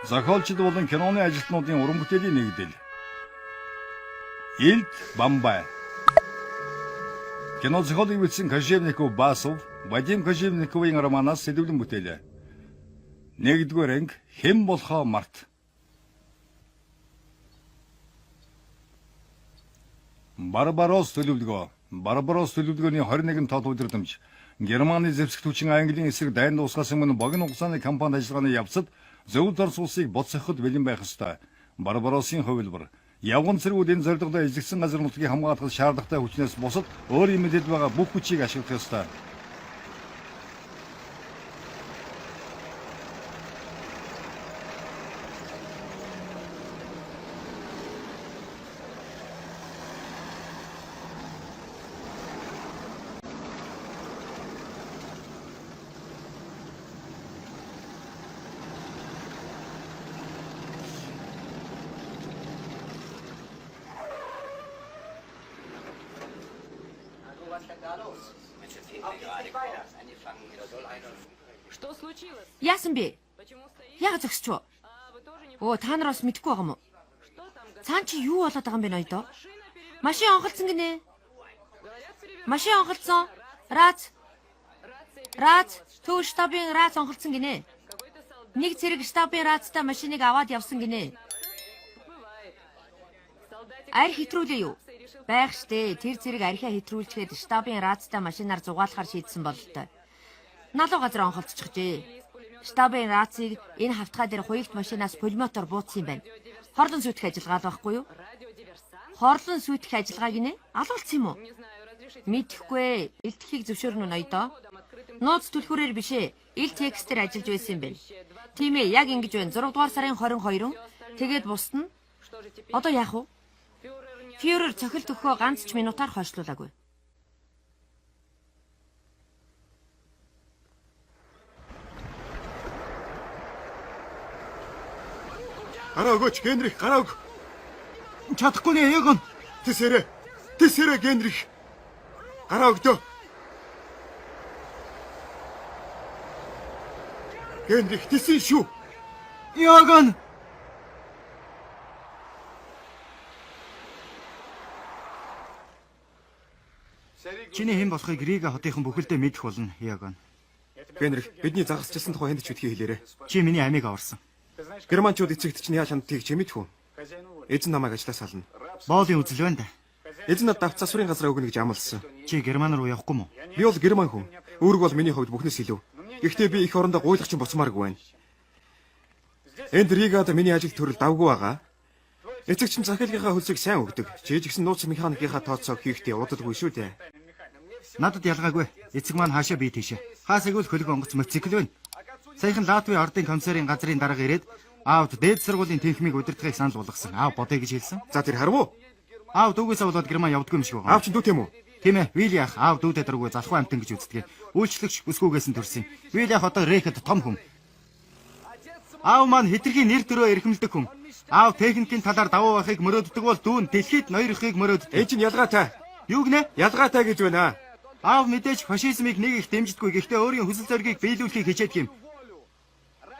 Зохиолчид болон киноны ажилтнуудын уран бүтээлийн нэгдэл. Илд Бамбай. Кино зохиолыг бичсэн Кожевников Басов, Вадим Кожевниковын романаас сэдвлэн бүтээлээ. Нэгдүгээр анги хэн болохоо март. Барбарос төлөвлөгөө. Барбарос төлөвлөгөөний 21 тоод удирдамж. Германы зэвсэгт хүчин Английн эсрэг дайнд дуусгаас өмнө богино хугацааны кампани ажиллагааны явцад зөвлөлт Орос улсыг боцсоход бэлэн байх ёстой. Барбаросын хувилбар. Явган цэргүүд энэ зорилгодоо эзэгсэн газар нутгийг хамгаалахад шаардлагатай хүчнээс бусад өөрийн мэдээд байгаа бүх хүчийг ашиглах ёстой. Яасан бэ? Яг зогсч юу? Оо, та нар бас мэдэхгүй байгаа юм уу? Цаан чи юу болоод байгаа юм бэ ноёдоо? Машин онголцсон гинэ. Машин онголцсон. Рац. Төв штабын рац онголцсон гинэ. Нэг зэрэг штабын рацтай машиныг аваад явсан гинэ. Арь хэтрүүлээ юу? Байх штэ. Тэр зэрэг архиа хэтрүүлчихэд штабын рацтай машинаар зугаалахаар шийдсэн бололтой. Налуу газар онголцчихжээ. Штабын рацыг энэ хавтгай дээр хуйгт машинаас пулемотор бууцсан юм байна. Хорлон сүйтгэх ажиллагаа байхгүй юу? Хорлон сүйтгэх ажиллагаа гинэ? Алуулсан юм уу? Мэдхгүй. Илтгэхийг зөвшөөрнө үү ноёдоо? Нууц түлхүүрээр бишээ. Ил текстээр ажиллаж байсан юм байна. Тийм ээ, яг ингэж байна. 6 дугаар сарын 22-нд тэгээд бусд нь одоо яах вэ? Фюрер цохилт өгөхөө ганц ч минутаар хойшлуулаагүй. Гараа өгөөч, Генрих, гараа өг. Чадахгүй нэ, Ягон. Тэсэрэ, Генрих. Гараа өгдөө. Генрих, тэсэн шүү. Ягон. Чиний хэн болохыг Рига хотынхан бүхэлдээ мэдэх болно, Ягон. Генрих, бидний загасчлсан тухай хэнд ч үтгий хэлээрэ. Чи миний амийг аварсан. Германчууд эцэгт чинь яаж ханддгийг чи мэдхүү. Эзэн намайг ажлаас сална. Боолын үзэл байна да. Эзэн надад давц засварын газар өгнө гэж амласан. Чи Герман руу явахгүй мó? Би бол Герман хүн. Үүрэг бол миний хувьд бүхнээс илүү. Гэхдээ би их орондоо гуйлагч буцмааргүй байна. Энд Ригад миний ажил төрөл давгүй байгаа. Эцэгч нь захиалгынхаа хөлсийг сайн өгдөг. Чи ч гэсэн нууц механикийнхаа тооцоог хийхдээ удалгүй шүү дээ. Надад ялгаагүй. Эцэг маань хаашаа би тийшээ. Хаас игэл хөлөг онгоц мотоцикл байна. Саяхан Латвийн ардын комиссарын газрын дарга ирээд аавд дээд сургуулийн тэнхмийг удирдахыг санал болгосон. Аав бодъё гэж хэлсэн. За тэр харав уу? Аав дүүгээсээ болоод Герман явдгүй юм шиг байна. Аав ч дүү тийм үү? Тийм ээ. Вильях аав дүүдээ дургүй залхуу амтан гэж үздэг. Үйлчлэгч бүсгүйгээс нь төрсөн. Вильях одоо Рейхэд том хүн. Аав маань хитрхийн нэр төрөө эрхэмлдэг хүн. Аав техникийн талаар давуу байхыг мөрөөддөг бол дүүн дэлхийд ноёрхыг мөрөөддөг. Ээж нь ялгаатай. Юу гинэ? Ялгаатай гэж байна. Аав мэдээж фашизмыг нэг их дэмждэггүй. Гэхдээ өөрийн хүсэл зоригийг биелүүлэхийг хичээдэг юм.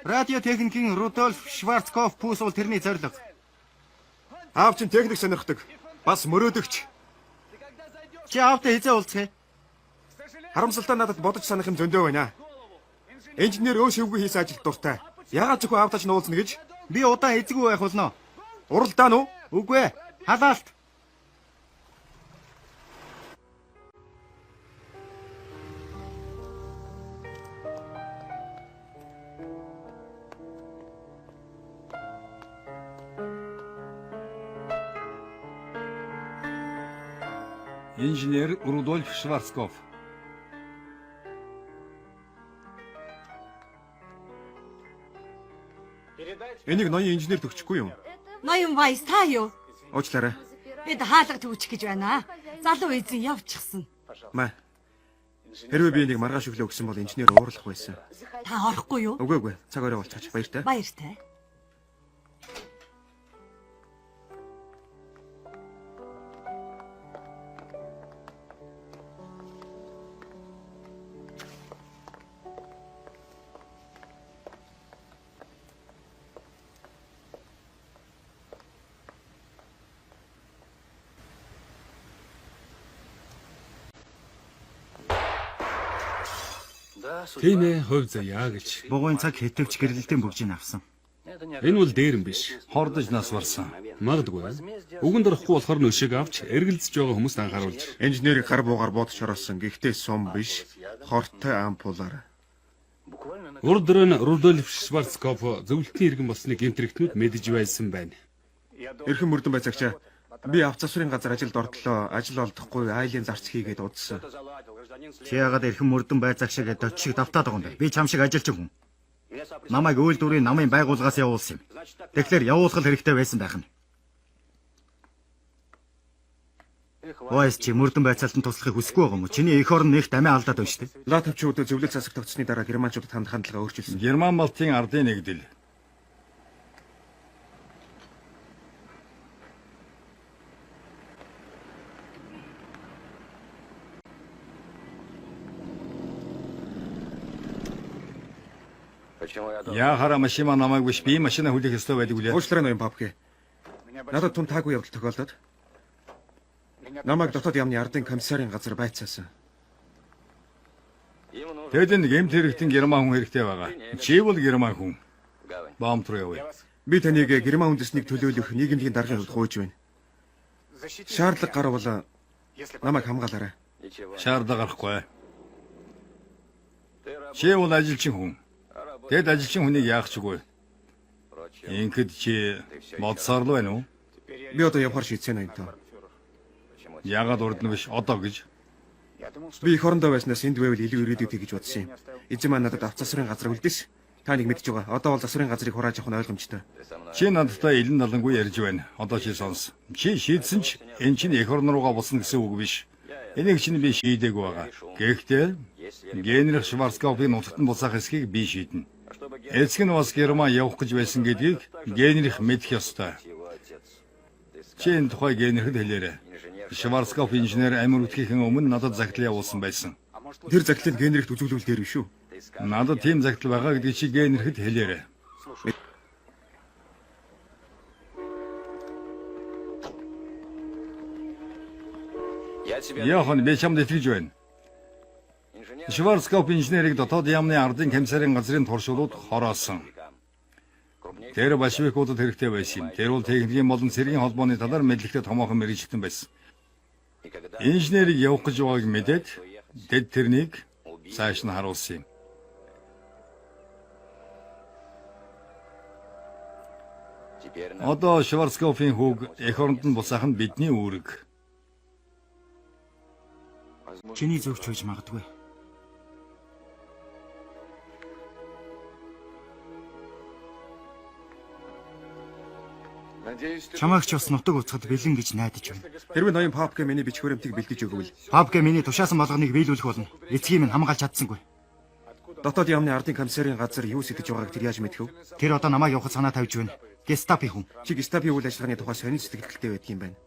Радио техникийн Рудольф Шварцкопф пүүс бол тэрний зорилго. Аав чинь техник сонирхдаг. Бас мөрөөдөгч. Чи аавтай хизээ уулзах. Харамсалтай надад бодож санах юм зөндөө байна. Инженер өө шивгүй хийсэн ажил дуртай. Яагаад зөвхөн аавтайч нуулзна гэж? Би удаан эзгүй байх болно. Уралдаа нү? Үгүй ээ. Халаалт. Инженер Рудольф Шварцкопф. Энийг ноён инженер төгчихгүй юм. Ноён Вайс та юу? Уучлаарай. Бид хаалга төвчих гэж байна. Залуу эзэн явчихсан. Маа. Хэрвээ би энийг маргааш өглөө өгсөн бол инженер уурлах байсан. Та орохгүй юу? Үгүй. Цаг орой болчихж баяртай. Баяртай. Тийм ээ, хувь заяа гэж. Бугуйн цаг хэтвч гэрэлтийн бүгжийг авсан. Энэ бол дээр юм биш. Хордож нас барсан. Магадгүй. Үгэнд орохгүй болохоор нөшиг авч эргэлзэж байгаа хүмүүст анхааруулж. Инженерийг гар буугаар буудаж оруулсан. Гэхдээ сум биш. Хортой ампулаар. Урд нь Рудольф Шварцкопф зөвлөлтийн иргэн болсныг гэмтрэгтнүүд мэдэж байсан байна. Эрхэм мөрдөн байцаагчаа би авц засварын газар ажилд ортлоо. Ажил олдохгүй айлын зарц хийгээд удсан. Чи яагаад эрхэм мөрдөн байцаагчаа гэдэг дочиг давтаад байгаа юм бэ? Би чам шиг ажилчин хүн. Намайг үйлдвэрийн намын байгууллагаас явуулсан юм. Тэгэхээр явуулах хэрэгтэй байсан байх нь. Ойс чи мөрдөн байцаалтанд туслахыг хүсэхгүй байгаа юм уу? Чиний эх орн нэгт амиа алдаад байна шүү дээ. Латвчууд зөвлөлт засаг тогтсны дараа германчуудад хандлагаа өөрчилсөн. Герман Балтийн ардын нэгдэл. Яахара машина намайг биш би машина хүлээх ёстой байдаг үлээ. Уучлаарай ноён папке. Надад түн таагүй явдал тохиолдоод намайг дотоод яамны ардын комиссарын газар байцаасан. Тэгэд гэмт хэрэгтэн герман хүн хэрэгтэй байгаа. Чи бол герман хүн. Баамт руу явъя. Би таныг герман үндэснийг төлөөлөх нийгэмлэгийн даргын хувьд хөөж байна. Шаардлага гарвал намайг хамгаалаарай. Шаардлага гарахгүй. Чи бол ажилчин хүн. Тэгэд ажилчин хүнийг яах чигүй. Ингээд чи бодсоор л байна уу? Би одоо явахар шийдсэн ноёнтой. Яагаад урд нь биш одоо гэж. Би их орондоо байснаас энд байвал илүү ирээдүйтэй гэж бодсон юм. Эзэн маань надад авц засварын газар үлдээсэн. Та нэг мэдж байгаа. Одоо бол засварын газрыг хурааж авах нь ойлгомжтой. Чи надтай илэн далангүй ярьж байна. Одоо чи сонс. Чи шийдсэн ч эн чинь эх орн руугаа босно гэсэн үг биш. Энийг чинь би шийдээгүй байгаа. Гэхдээ Генрих Шварцкопфын нутагтан буцаах эсхийг би шийднэ. Эцэг нь бас Герман явах гэж байсан гэдгийг Генрих мэдэх ёстой. Чи энэ тухай Генрихд хэлээрэй. Шварцкопф инженер амир үтгийнхэн өмнө надад загтал явуулсан байсан. Тэр загтлыг Генрихт үзүүлвэл дээр биш үү? Надад тийм загтал байгаа гэдгийг чи Генрихд хэлээрэй. Яахан би чамд итгэж байна. Шварцкопф инженерийг дотоод яамны ардын комиссарын газрын туршуулууд хороосон. Тэр большевикуудад хэрэгтэй байсан юм. Тэр бол техникийн болон цэргийн холбооны талаар мэдлэгтэй томоохон мэргэжилтэн байсан. Инженерийг явах гэж байгааг мэдээд дэд тэрнийг цааш нь харуулсан юм. Одоо Шварцкопфын хүүг эх оронд нь буцаах нь бидний үүрэг. Чиний зөвч байж магадгүй. Чамайг ч бас нутаг уцахад бэлэн гэж найдаж байна. Хэрвээ ноён папке миний бичиг баримтыг бэлдэж өгвөл папке миний тушаасан болгоныг биелүүлэх болно. Эцгийг минь хамгаалж чадсангүй. Дотоод яамны ардын комиссарын газар юу сэтгэж байгааг тэр яаж мэдэх вэ? Тэр одоо намайг явахд санаа тавьж байна. Гестапи хүн. Чи гестапи үйл ажиллагааны тухай сонин сэтгэлдэлтэй байдаг юм байна.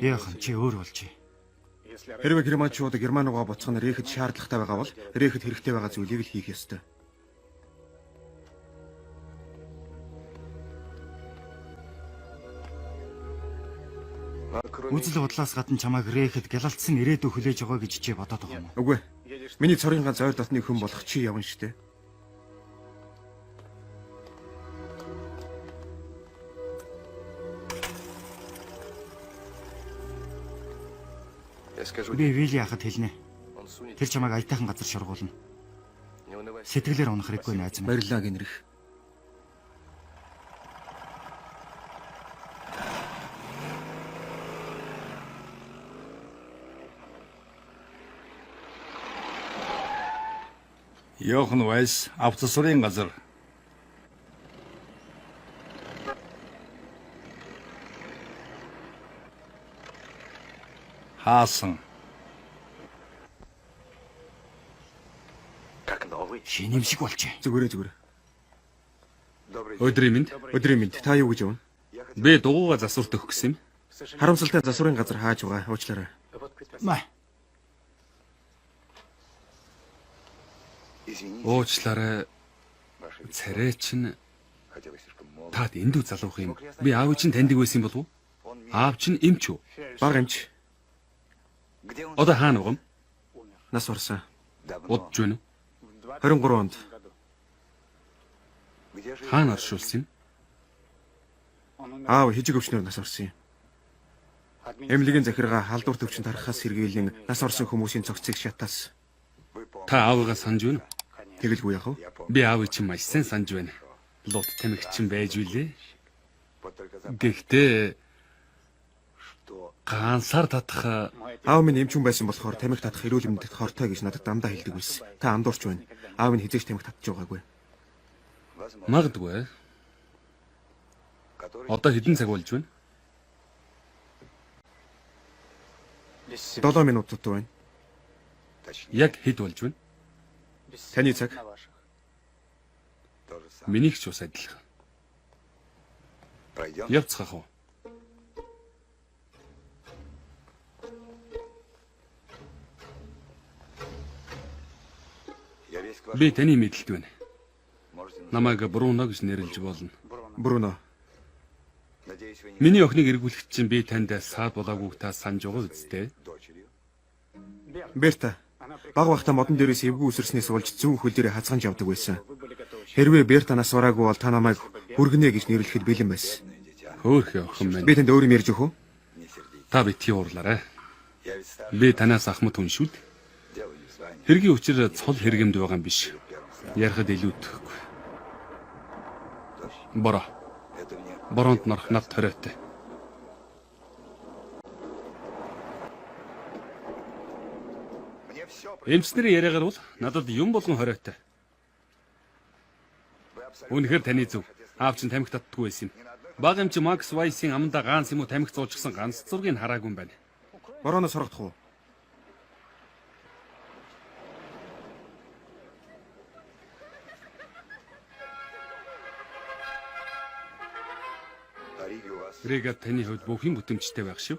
Яахан чи өөр болчих. Хэрвээ германчууд герман руугаа буцах нь Рейхэд шаардлагатай байгаа бол Рейхэд хэрэгтэй байгаа зүйлийг л хийх ёстой. Үзэл бодлоос гадна чамайг Рейхэд гялалтсан ирээдүй хүлээж байгаа гэж чи бодоод байгаа юм уу? Үгүй. Миний цорын ганц ойр дотны хүн болох чи явна штэ. Би Вилли яхад хэлнэ. Тэр чамайг аятайхан газар шургуулна. Сэтгэлээр унах хэрэггүй найз минь. Баярлалаа Генрих. Йохан Вайс авц засварын газар. Хаасан. Шинэмшиг болчих. Зүгээр. Өдрийн мэнд. Өдрийн мэнд. Та юу гэж явна? Би дугуйгаа засварт өгөх гэсэн юм. Харамсалтай засварын газар хааж байгаа. Уучлаарай. Уучлаарай. Царай чинь таад эндүү залуух юм. Би аав чинь таньдаг байсан болов уу? Аав чинь эмч үү? Баг эмч. Одоо хаана байгаа юм? Нас барсан. Удаж байна уу? 23 онд. Хаана оршуулсан юм? Аав хижиг өвчнөр нас барсан юм. Эмнэлгийн захиргаа халдвар төвчөнд харахаас сэргийлэн нас орсон хүмүүсийн цогцыг шатаас. Та аавыгаа санаж байна уу? Тэгэлгүй яах вэ? Би аавыг чинь маш сайн санаж байна. Лут тамхичин байж үлээ. Гэхдээ ганцаар татах Аав минь эмч хүн байсан болохоор тамхи татах эрүүл мэндэд хортой гэж надад дандаа хэлдэг байсан. Та андуурч байна. Аав минь хизээч тамхи татж байгаагүй. магадгүй. Одоо хэдэн цаг болж байна? 7 минут дутуу байна. Яг хэд болж байна? Таны цаг. Минийх ч ус адилхан. Явцгаах уу? Би таны мэдлэлд байна. Намайг Бруно гэж нэрлэж болно. Бруно. Миний охиныг эргүүлэх чинь би танд саад болоогүй та санаж байгаа үстэй. Берта. Баг бахта модон дээрээс эвгүй үсэрснээс болж зүүн хөл дээрээ хазганж явдаг байсан. Хэрвээ Берта нас бараагүй бол та намайг хүргэнэ гэж нэрлэхэд бэлэн байсан. Хөөхөө охин минь. Би танд өөр юм ярьж өгөх үү? Та битгий уурлаарай. Би танаас ахмад хүн шүү дээ. Хэргийн учир цол хэрэгэмд байгаа юм биш. Ярахад илүүдэхгүй. Бороонд норох над ториотой. Эмчнэрийн яриагаар бол надад юм болгон хориотой. Үнэхээр таны зөв. Аав чинь тамхи татдаггүй байсан юм. Баг эмч Макс Вайсийн амандаа ганц юм уу тамхи зуужсан ганц зургийг хараагүй юм байна. Борооноос хорогдох уу? Рига таны хувьд бүх юм бүтэмжтэй байх шүү.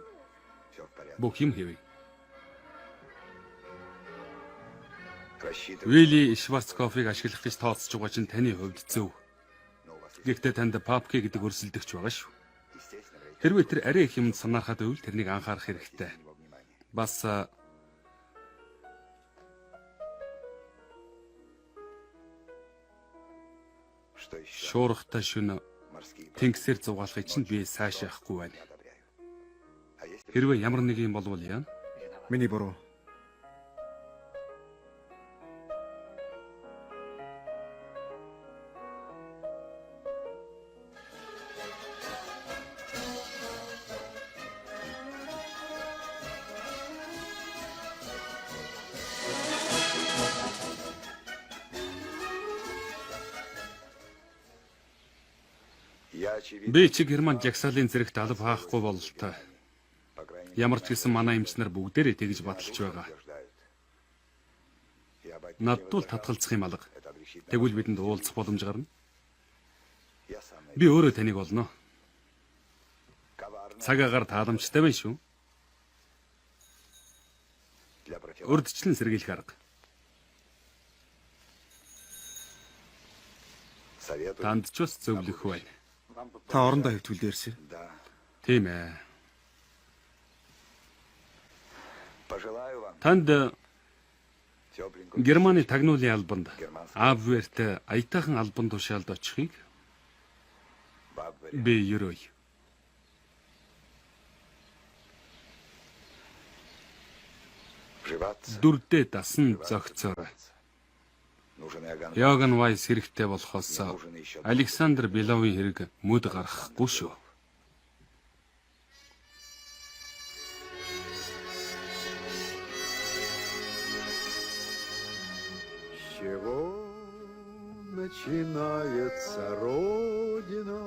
Бүх юм хэвэй. Вилли Шварцкофыг ашиглах гэж тооцож байгаа чинь таны хувьд зөв. Гэхдээ танд Папке гэдэг өрсөлдөгч байгаа шүү. Хэрвээ тэр арай их юмд санаархад байвал тэрнийг анхаарах хэрэгтэй. Бас шуурхтай шөнө тэнгисээр зугаалахыг чинь би сайшаахгүй байна. Хэрвээ ямар нэг юм болвол яана? Миний буруу. Би чи Герман жагсаалын зэрэгт алба хаахгүй бололтой. Ямар ч гэсэн манай эмчнэр бүгдээрээ тэгж баталж байгаа. Надад л татгалзах юм алга. Тэгвэл бидэнд уулзах боломж гарна. Би өөрөө таныг олно. Цагаагаар тааламжтай байна шүү. Урдчлан сэргийлэх арга. Танд ч бас зөвлөх байна. Та орондоо хэвтгүүл дээрсэн. Тийм ээ. Танд Германы тагнуулын албанд Абверт аятайхан албан тушаалд очихыг би ерөөй. Дүрдээ дасан зөгцөөрэй. Йоган Вайс хэрэгтэй болохоос Александр Беловын хэрэг мөд гарахгүй шүү. С чего начинается Родина?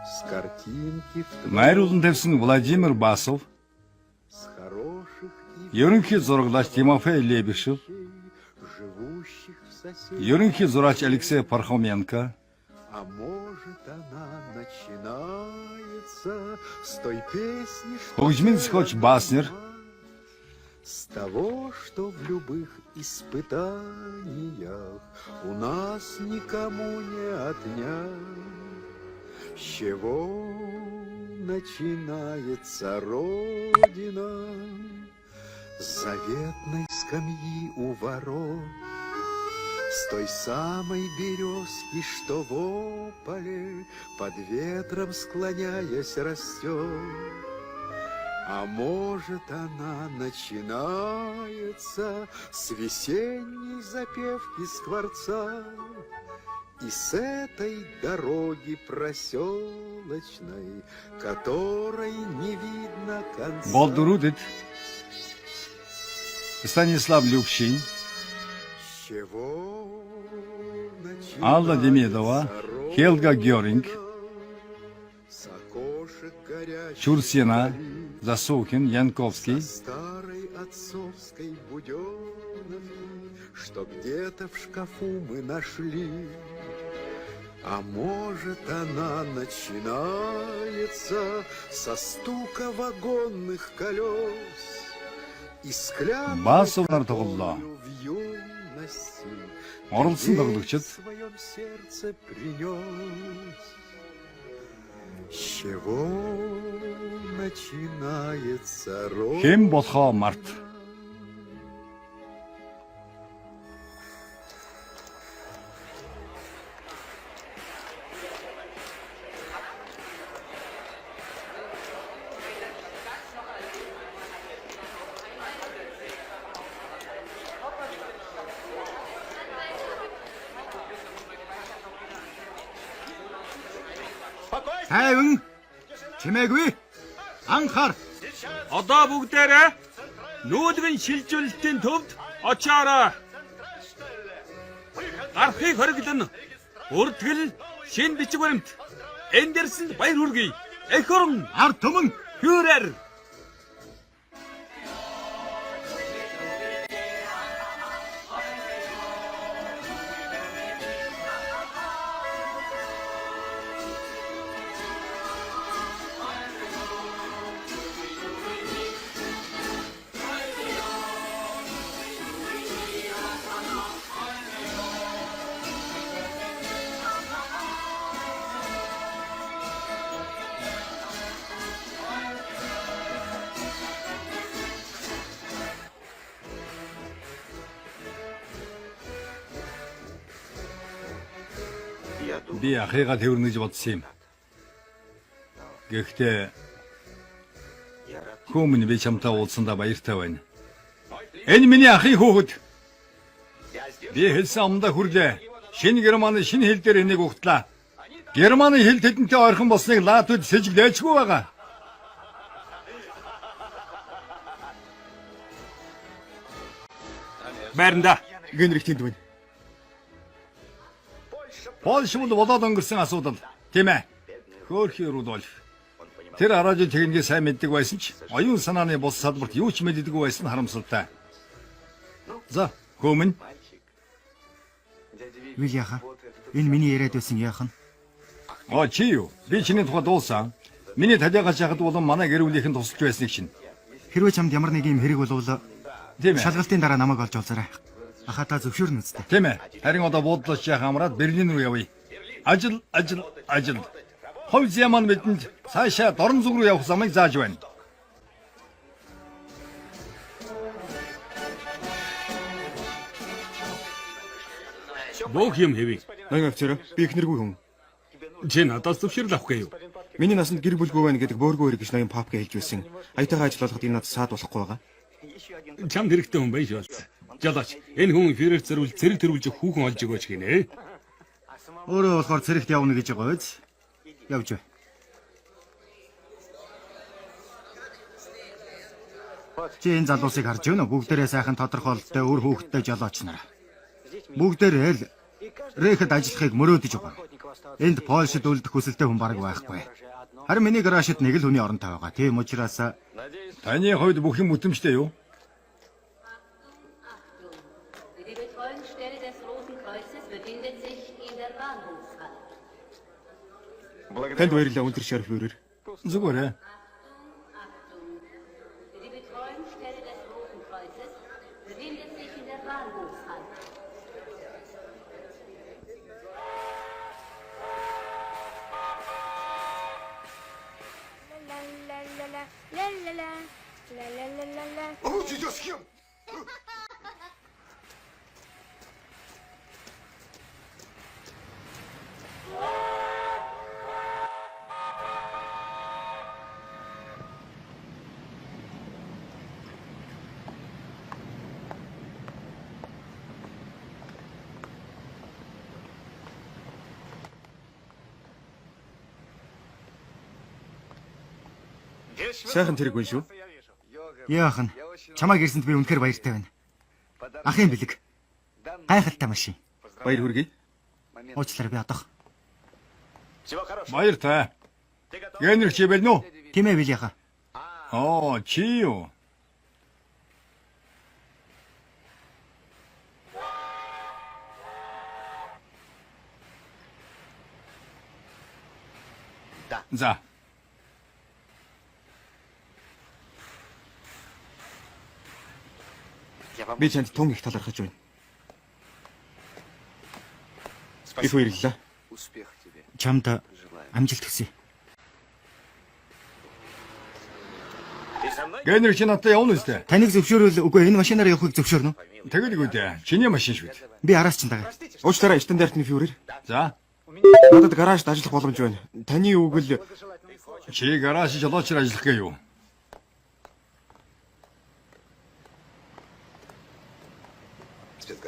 С картинки в Найруулан тавьсан Владимир Басов, с хороших и ерөнхий зураглаач Тимофей Лебешев, живущих в соседях. ерөнхий зураач Алексей Пархоменко, А может она начинается с той песни, что хөгжмийн зохиолч Баснер, С того, что в любых испытаниях у нас никому не отнять, с чего начинается Родина, с заветной скамьи у ворот, с той самой березки, что в ополе под ветром склоняясь растет. А может, она начинается с весенней запевки скворца и с этой дороги проселочной, которой не видно конца. Болдурудит. Станислав Любшин. С чего Алла Демидова, начинается Хелга Геринг, с окошек горячих Чурсина, Засухин, Янковский, старой отцовской буденовки, что где-то в шкафу мы нашли. А может, она начинается со стука вагонных колес и склянной Басовнар тоглолоо. в юности Оролцсон тоглогчид в своем сердце принес. С чего начинается Хэн болохоо март. Тайван чимээгүй. Анхаар. Одоо бүгдээрээ нүүдгэн шилжүүлэлтийн төвд очоорой. Гарахыг хориглоно. Үрдгэл шин бичиг баримт. Эндерсэнд баяр хүргэе. Эх орон Ард түмэн Führer. Би ахыгаа тэрнэ гэж бодсон юм. Гэхдээ хүмүүн би чамтай уулзсандаа баяртай байна. Энэ миний ахын хүүхэд. Би хэлсэн амдаа хүрлээ. Шинэ Германы шинэ хэл дээр энийг угтлаа. Германы хэл тэдэнтэй ойрхон болсныг латууд сэжиглээчгүй байгаа. Байранда. Генрих тэнд байна. Польш бол болоод өнгөрсөн асуудал. Тийм ээ. Хөөрхий Рудольф. Тэр араажийн техникийг сайн мэддэг байсан ч оюун санааны бус салбарт юу ч мэддэг байсан нь харамсалтай. За, хүмүүн. Вильяха. Энэ миний яриад байсан яах нь? Чи юу? Би чиний тухай дуулсан. Миний талиагаж яхад болон манай гэр бүлийнхэн тусалж байсныг чинь. Хэрвээ чамд ямар нэг юм хэрэг болвол Тийм ээ. шалгалтын дараа намайг олж уулзаарай. Аха та зөвшөөрнө үстэй. Тийм ээ. Харин одоо буудлаач яах амраад Берлин рүү явъя. Ажил. Ховь зяман бидэнд цаашаа дорн зүг рүү явах замыг зааж байна. Бог юм хэвээ. Ноён офицер, би ихнэргүй хүн. Чи надаас зөвшөөрөл авах гээв. Миний насанд гэр бүлгүй байна гэдэг бөөргөө хэрэг гэж ноён папка хэлж байсан. Аятайгаа ажиллахад энэ надад саад болохгүй байгаа. Чамд хэрэгтэй хүн байж болц. Жолооч, энэ хүн Führer зэрүүл зэрэг төрүүлж хүүхэн олж өгөөч гинэ. Өөрөө болохоор цэрэгт явна гэж байгаа биз? Явж бай. Чи энэ залуусыг харж байна уу? Бүгдээрээ сайхан тодорхойлолттой өөр хүүхэдтэй жолооч нар. Бүгдээрээ л Рэхэд ажиллахыг мөрөөдөж байгаа. Энд Польшид үлдэх хүсэлтэй хүн бараг байхгүй. Харин миний гаражид нэг л хүний оронтой байгаа. Тийм учраас Таны хувьд бүх юм бүтэмжтэй юу? Die Betreuungsstelle des Roten Kreuzes befindet sich in der Bahnhofshalle. танд баярлалаа өндөр шарф өрөөр. Зүгээр ээ. Die Betreuungsstelle des Roten Kreuzes Сайхан тэрэг байна шүү. Яахан. Чамайг ирсэнд би үнэхээр баяртай байна. Ахын бэлэг. Гайхалтай машин. Баяр хүргэе. Уучлаарай би одоох. Баяртай. Генрих чи байна уу? Тийм ээ Вильяха. Оо, чи юу? За. Би чанд тун их талархаж байна. Их баярлалаа. Успех тебе. Чамд амжилт хүсье. Генрих чи надтай явна үстэй. Таныг зөвшөөрөл үгүй энэ машинаар явахыг зөвшөөрнө үү? Тэгэлгүй дээ. Чиний машин шүү дээ. Би араас чинь дагаа. Уучлаарай стандартны фюрер. За. Надад гаражд ажиллах боломж байна. Таны үгэл Чи гараж жолоочор ажиллах гээ юу?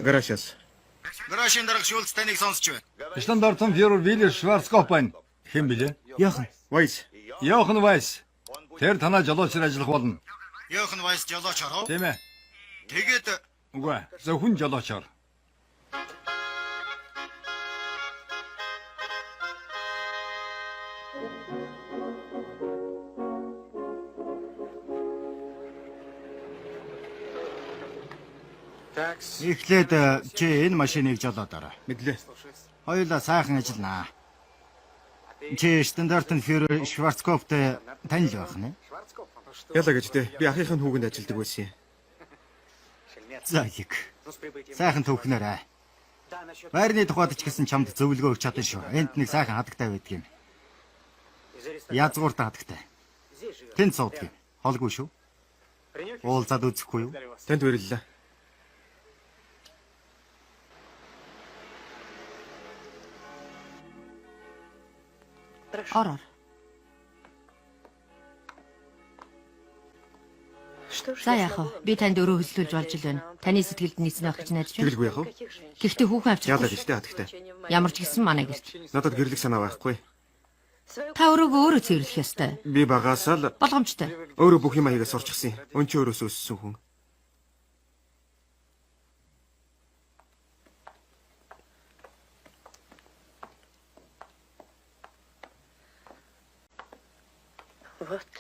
гаражаас. Гаражийн дарга шүүлц таныг сонсч байна. Стандартын фюрер Вилли Шварцкопф байна. Хэн блэ? Яахан. Вайс. Йохан Вайс. Тэр танаа жолоочор ажиллах болно. Яахан Вайс жолооч ороо. Тийм ээ. Тэгээд Үгүй. Зөвхөн жолоочор. эхлээд чи энэ машиныг жолоодорой. Мэдлээ. Хоёулаа сайхан ажилланаа. Чи стандартын фюрер Шварцкопфтэй танил байх нь. Ялаа гэж дээ. Би ахыхын хүүгэнд ажилладаг байсан юм. За их. Сайхан төвхнөрэй. Байрны тухайд ч гэсэн чамд зөвлөгөө өгч чадсан шүү. Энд нэг сайхан хадагтай байдаг юм. Язгууртай хадагтай. Тэнд суудаг юм. Холгүй шүү. Уулзаад үзэхгүй юу? Танд баярлалаа. Ороор. За яах вэ? Би танд өрөө хөслүүлж болж л байна. Таны сэтгэлд нийцнэ байх гэж найдаж байна. Тэгэлгүй яах вэ? Гэхдээ хүүхэн Ялаа авчирч гэж дээ хадагтай. ямар ч гэсэн манай гэрт. Надад гэрлэх санаа байхгүй. Та өрөөгөө өөрөө цэвэрлэх ёстой. Би багасаа л Болгоомжтой. өөрөө бүх юм аягаа сурчсан. Өн чи өөрөөсөө өссөн хүн.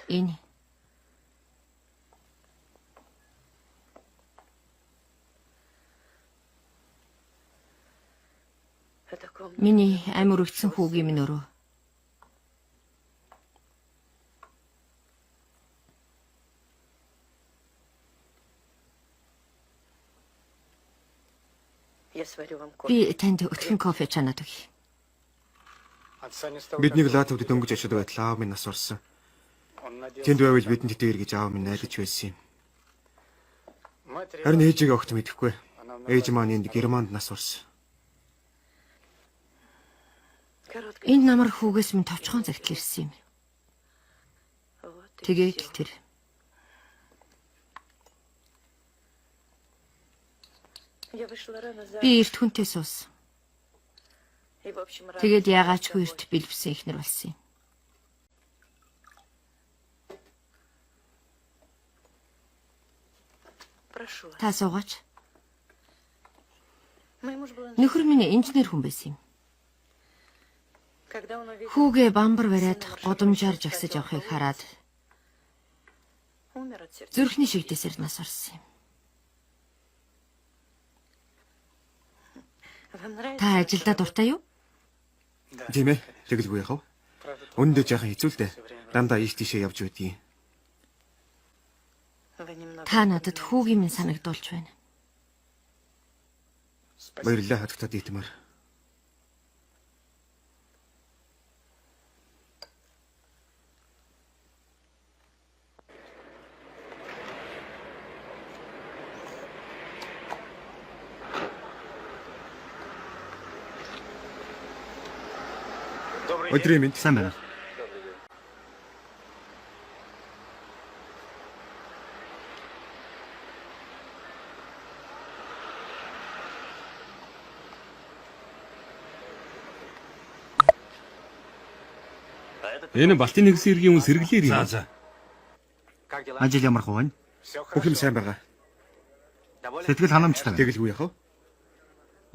Энэ. Миний амир өгсөн хүүгийн минь өрөө. Би танд өтгөн кофе чанаад өгье. Биднийг лаатавд дөнгөж очиод байтлаа аав минь нас орсон. Тэнд байвал бидэнд дээр гэж аав минь найдаж байсан юм. Харин ээжигээ огт мэдэхгүй. Ээж маань энд Германд нас орсон. Энэ намар хүүгээс минь товчхон загтал ирсэн юм. Тэгээд л тэр. Би эрт хүнтэй суус. Тэгээд ягаачгүй эрт бэлбсэн ихнэр болсон юм. Та суугаач. Нөхөр минь инженер хүн байсан юм. Хүүгээ бамбар бариад годомжаар жагсаж явахыг хараад зүрхний шигдээсээр нас орсон юм. Та ажилдаа дуртай юу? Тийм ээ. Тэгэлгүй яах вэ? Өндөө жаахан хэцүү л дээ. Дандаа ийш тийшээ явж байдгийг. Та надад хүүгийн минь санагдуулж байна. Баярлалаа хатагтаа дитмэр. Өдрийн мэнд сайн байна. Энэ Балтийн нэгсэн иргэн хүн сэргэлээр юм. За. Ажил ямар хувань? Бүх юм сайн байгаа. Сэтгэл ханамжтай. Тэгэлгүй яах вэ?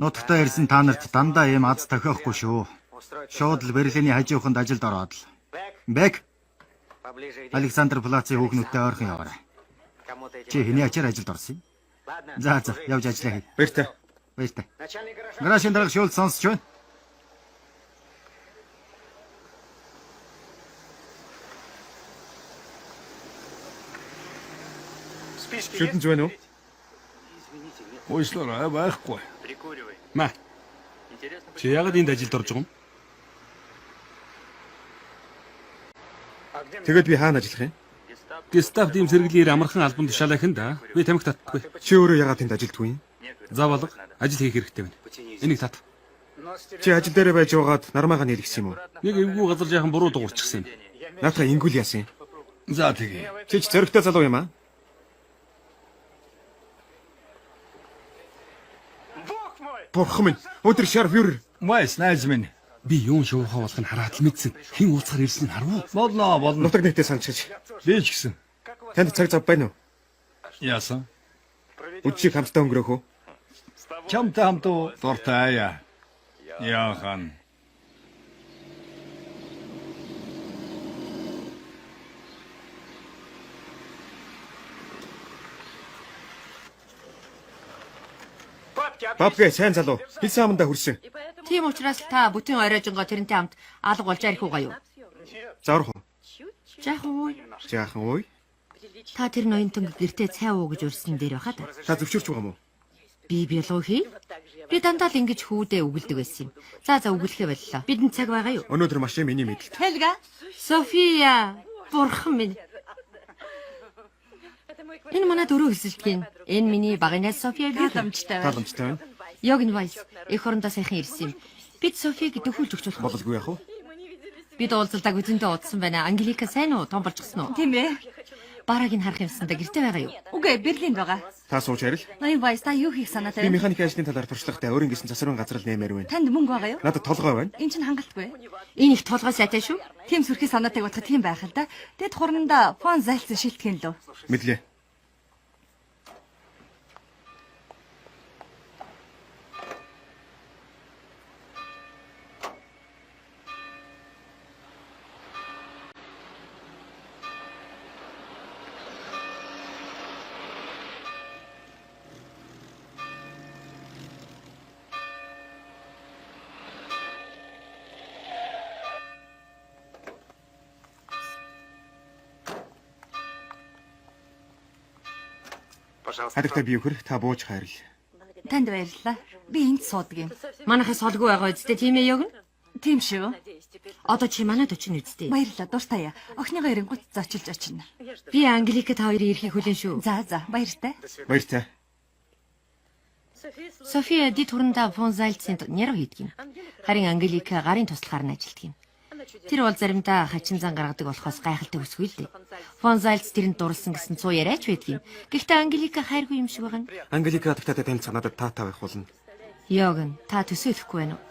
Нутагтаа ирсэн та нарт дандаа ийм аз тохиохгүй шүү. Шууд л Берлиний хажууханд ажилд ороод л. Бэк. Александр Плацын хүүхнүүдтэй ойрхон яваарай. Чи хэний ачаар ажилд орсон юм? За явж ажиллаа хий. Баяртай. Гаражийн дарга шууд сонсч байна. Шүтэн зүвэн үү? Уучлаарай байхгүй. Маа. Чи яагаад энд ажилд орж байгаа юм? Тэгээд би хаана ажиллах юм? Гестап дэм сэргэлээр амархан албан тушаалаа хэн да. Би тамхи татдаггүй. Чи өөрөө яагаад тэнд ажилдгүй юм? Заавал ажил хийх хэрэгтэй байна. Энийг тат. Чи ажил дээр байж байгаад нармаагаа нийлгэсэн юм уу? Нэг эвгүй газар жаахан буруу дуурчихсан юм. Наатаа ингүүл яасан юм? За тэгээ. Чи ч зөрөгтэй залуу юм аа? Бурхан минь, өдөр шарфюрер. Майс найз минь. Би юун шуухаа болох нь хараад л мэдсэн. Хин уулзахаар ирсэн нь харав уу? Болно. Нутаг нэгтээ санчиж. Би ч гэсэн. Танд цаг зав байна уу? Яасан? Үдшийг хамтдаа өнгөрөөх үү? Чамтай хамт дуртай яахан. Бабгээ сайн залуу. Хэлсэн амандаа хүрсэн. Тийм учраас та бүтэн оройжонгоо тэрнтэй хамт алга болж арих угаа юу? Заурах уу? Жаахан уу? Жаахан ой. Та тэр ноёнтон гэртээ цай уу гэж урьсан дээр байхад. Та зөвшөөрч байгаа мó? Би биологи. Би дандаа л ингэж хүүдээ үгэлдэг байсан юм. За үгэлэхэ боллоо. Бидэнд цаг байгаа юу? Өнөөдөр маш миний мэдлэг. Хэлга. София, бурхан минь. Энэ манай дөрөв хэсэлтгийн. Энэ миний багынаас София би. Таламжтай. Таламжтай байна. Йогн Вайс эх орондоо сайхан ирсэн юм. Бид Софиг дөхүүлж өгч болох Бололгүй яах вэ? бид уулзалтаа үзэндээ удсан байна. Ангелика сайн уу? Том болчихсон уу? Тийм ээ. Бараг энэ харах юмсан да гэртээ байгаа юу? Үгүй Берлинд байгаа. Та сууж харил. Ноён Вайс та юу хийх санаатай Би вэ? механик ажлын талаар туршлагатай өөрийн гисэн засварын газар л нэмээр байна. Танд мөнгө байгаа юу? Надад толгой байна. Энд чинь хангалтгүй. Энэ их толгой сайтай шүү. Тийм сүрхий санаатай бодоход тийм байх л да. Тэд хурнанда фон зайлцсан шилтгэн лөө. Мэдлээ. Хадагтай би өхөр та бууж хайрл. Танд баярлалаа. Би энд суудаг юм. Манайхаас солгүй байгаа үсттэй тийм ээ Йогн? Тийм шүү. Одоо чи манайд очино үсттэй. Баярлалаа. Дуртай. Охиныгоо ирэнгүүт зочилж очино. Би Ангелика та хоёрын ирэхийг хүлээн шүү. За баяртай. Баяртай. София дид хурандаа фон зайлцсан няруу хийдэг юм. Харин Ангелика гарын туслахаар нь ажилтдаг юм. Тэр бол заримдаа хачин зан гаргадаг болохоос гайхалтай өсгүй л дээ. Фон зайлц тэрэнд дурлсан гэсэн цуу яриач байдаг юм. Гэхдээ Ангелика хайргүй юм шиг байгаа нь. Ангелика тагтаатай танилцах надад таатай байх болно. Йогн, та төсөөлөхгүй байна уу?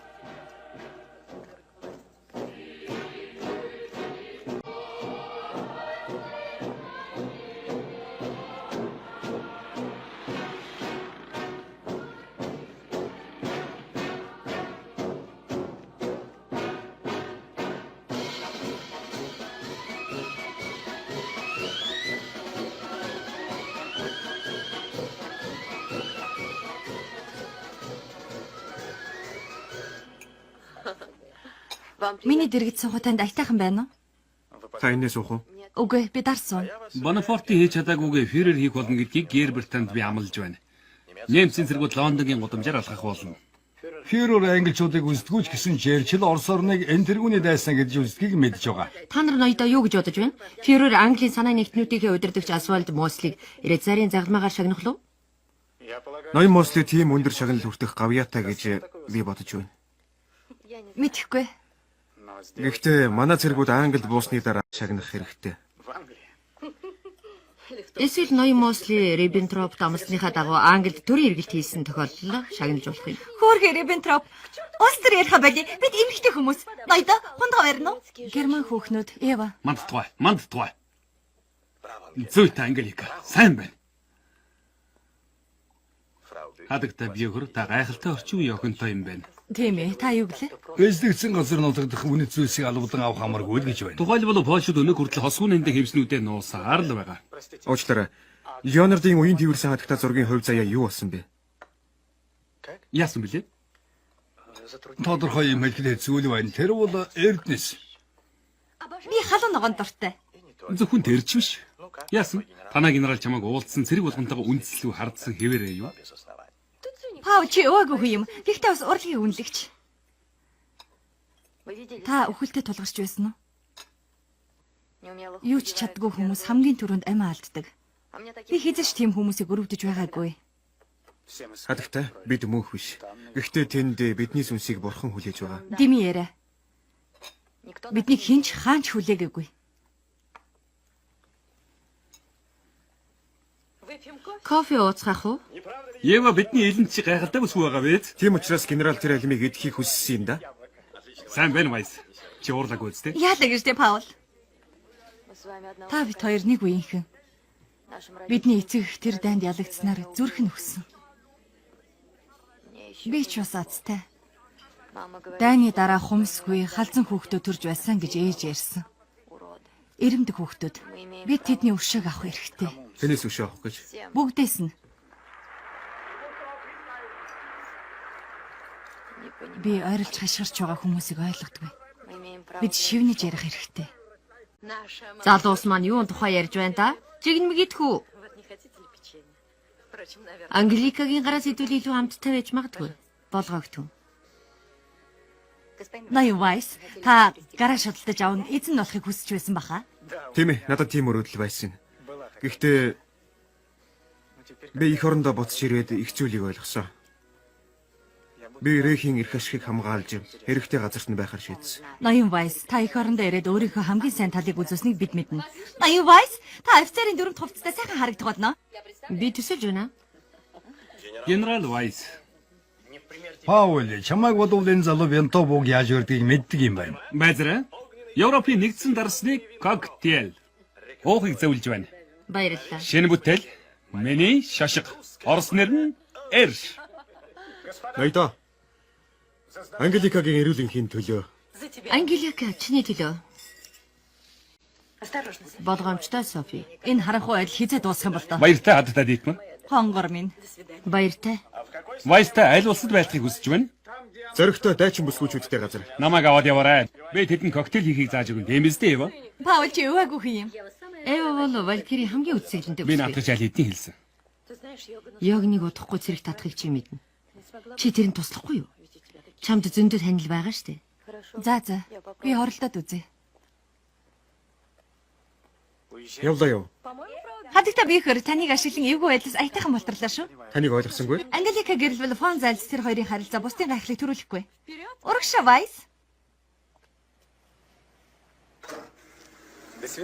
Миний дэргэд суух танд айтайхан байна Та энэс уух уу? уу? Үгүй би дарсан. Бонафорти хийж чадаагүйгээ фюрер хийх болно гэдгийг Гербертанд би амлаж байна. Немцийн цэргүүд Лондонгийн гудамжаар алхах болно. Фюрер англичуудыг үздэггүй ч гэсэн Черчилль Орос орныг энэ тэргүүний дайсан гэж үздгийг мэдж байгаа. Та нар ноёдоо юу гэж бодож байна? Фюрер Английн санаа нэгтнүүдийнхээ удирдагч Освальд Мослиг ирээд зарын загламаагаар шагнах уу? Ноён Мосли тийм өндөр шагнал хүртэх гавьяатай гэж би бодож байна. Мэдхгүй. Гэхдээ манай цэргүүд Англид буусны дараа шагнах хэрэгтэй. Эсвэл ноён Мосли Риббентроп дамсныхаа дагуу Англид төрийн эргэлт хийсэн тохиолдолд шагнаж болох юм. Хөөрхөн Риббентроп. Остер яриха байли. Бид эмэгтэй хүмүүс. Ноёдоо хондоо ярина уу? Герман хүүхнүүд Эва. Мандтгай. Зүйтэй Ангелика, сайн байна. Хадагтай биеөхөр та гайхалтай орчин үеийн охинтой юм байна. Тийм ээ, та юу гэлээ? Эзлэгдсэн газар нутагдах үнэт зүйлсийг албадан авах амаргүй л гэж байна. Тухайлбал Польшид өнөө хүртэл хосгүүнэндээ хэмснүүдээ нуусаар л байгаа. Уучлаарай. Леонардын үеийн тэмэрсэн хатагтай зургийн хувь заяа юу болсон бэ? Яасан бэлээ? Тодорхой юм хэлэхэд зүйл байна. Тэр бол эрдэнэс. Би халуун ногоон дуртай. Зөвхөн тэрч биш. Яасан? Танаа генерал чамайг уулзсан цэрэг болгонтойгоо үндэслэв хардсан хэвээрээ юу? Пау чи өөгүй хүн юм. Гэхдээ бас урлагийн үнэлэгч. Та өхөлтөд тулгарч байсан уу? Юу ч чаддгүй хүмүүс хамгийн түрүүнд амиа алддаг. Би хэзээ ч тийм хүмүүсийг өрөвдөж байгаагүй. Хадагтай бид мөнх биш. Гэхдээ тэнд бидний сүнсийг бурхан хүлээж байгаа. Дими яриа. Бидний хинч хаанч хүлээгээгүй. Кофе ууцгаах уу? Ева бидний элэнд чи гайхалтай бүс байгаа биз? Тийм учраас генерал тэр алимыг эдхийг хүссэн юм да. Сайн байна Вайс. Чи уурлаг үзтээ. Яалаа гэж дээ Паул. Та бид хоёр нэг үеийнхэн. Бидний эцэг тэр дайнд ялагдсанаар зүрх нь өгсөн. Би ч бас азтай. Дайны дараа хумсгүй халзан хүүхдүүд төрж байсан гэж ээж ярьсан. Ирэмдэг хүүхдүүд. Би тэдний өшөөг авах хэрэгтэй. Тэнэс өшөө авах гэж. Бүгдээс нь. Би ойрлж хашгирч байгаа хүмүүсийг ойлгодгүй. Бид шивнэж ярих хэрэгтэй. Залуус маань юун тухай ярьж байна да? Жигнэмгийдхүү. Ангеликагийн гараас хэдүүл илүү хамттай байж магадгүй. Болгоогтун. Ноён Вайс, та гараа шалдаж авна эзэн болохыг хүсэж байсан баха. Тийм ээ, надад тийм өрөөдөл байсан. Гэхдээ би их орондоо буцаж ирээд их зүйлийг ойлгосон. Би Рэхийн эрх ашигыг хамгаалж хэрэгтэй газарт нь байхаар шийдсэн. Ноён Вайс, та их орондоо ирээд өөрийнхөө хамгийн сайн талыг үзүүлсэнийг бид мэднэ. Ноён Вайс, та офицерын дөрөв хувцастай сайхан харагдах болно. Би төсөлж байна. Генерал Вайс. Паул, чамайг бодвол энэ залуу бянто бог яаж өрдгийг мэддэг юм байна. Байзраа. Европын нэгдсэн дарсны коктейл. Уухыг зөвлөж байна. Баярлалаа. Шинэ бүтээл. Миний шашиг. Орос нэр нь Эрш. Ноёдоо. Ангеликагийн эрүүл энхийн төлөө. Ангелика чиний төлөө. Болгоомжтой Софи. Энэ харанхуй айл хизээ дуусах юм бол тоо. Баяртай хадтай дийтмэн. Хонгор минь. Баяртай. Вайстай аль улсад байхыг хүсэж байна? Зоригтой дайчин бүсгүүчүүдтэй газар. Намайг аваад яваарай. Би тэдэнд коктейл хийхийг зааж өгнө. Тийм үстэй Ева. Паул чи өөгүй хүн юм. Эва бол Валькири хамгийн үтсгэлэнтэй Би наадах жаал хэдийн хэлсэн. Йогныг удахгүй зэрэг татахыг чи мэднэ. Чи тэрэнд туслахгүй юу? Чамд зөндөө танил байгаа штэ. За. Би оролдоод үзье. Явлаа яв. Хадагта би ихэр таныг ашиглан эвгүй байдлаас аятайхан болтрлаа шүү. Таныг ойлгосонгүй. Ангелика гэрэлбэл фон зайлс тэр хоёрын харилцаа бусдын гайхлыг төрүүлэхгүй. Урагшаа Вайс.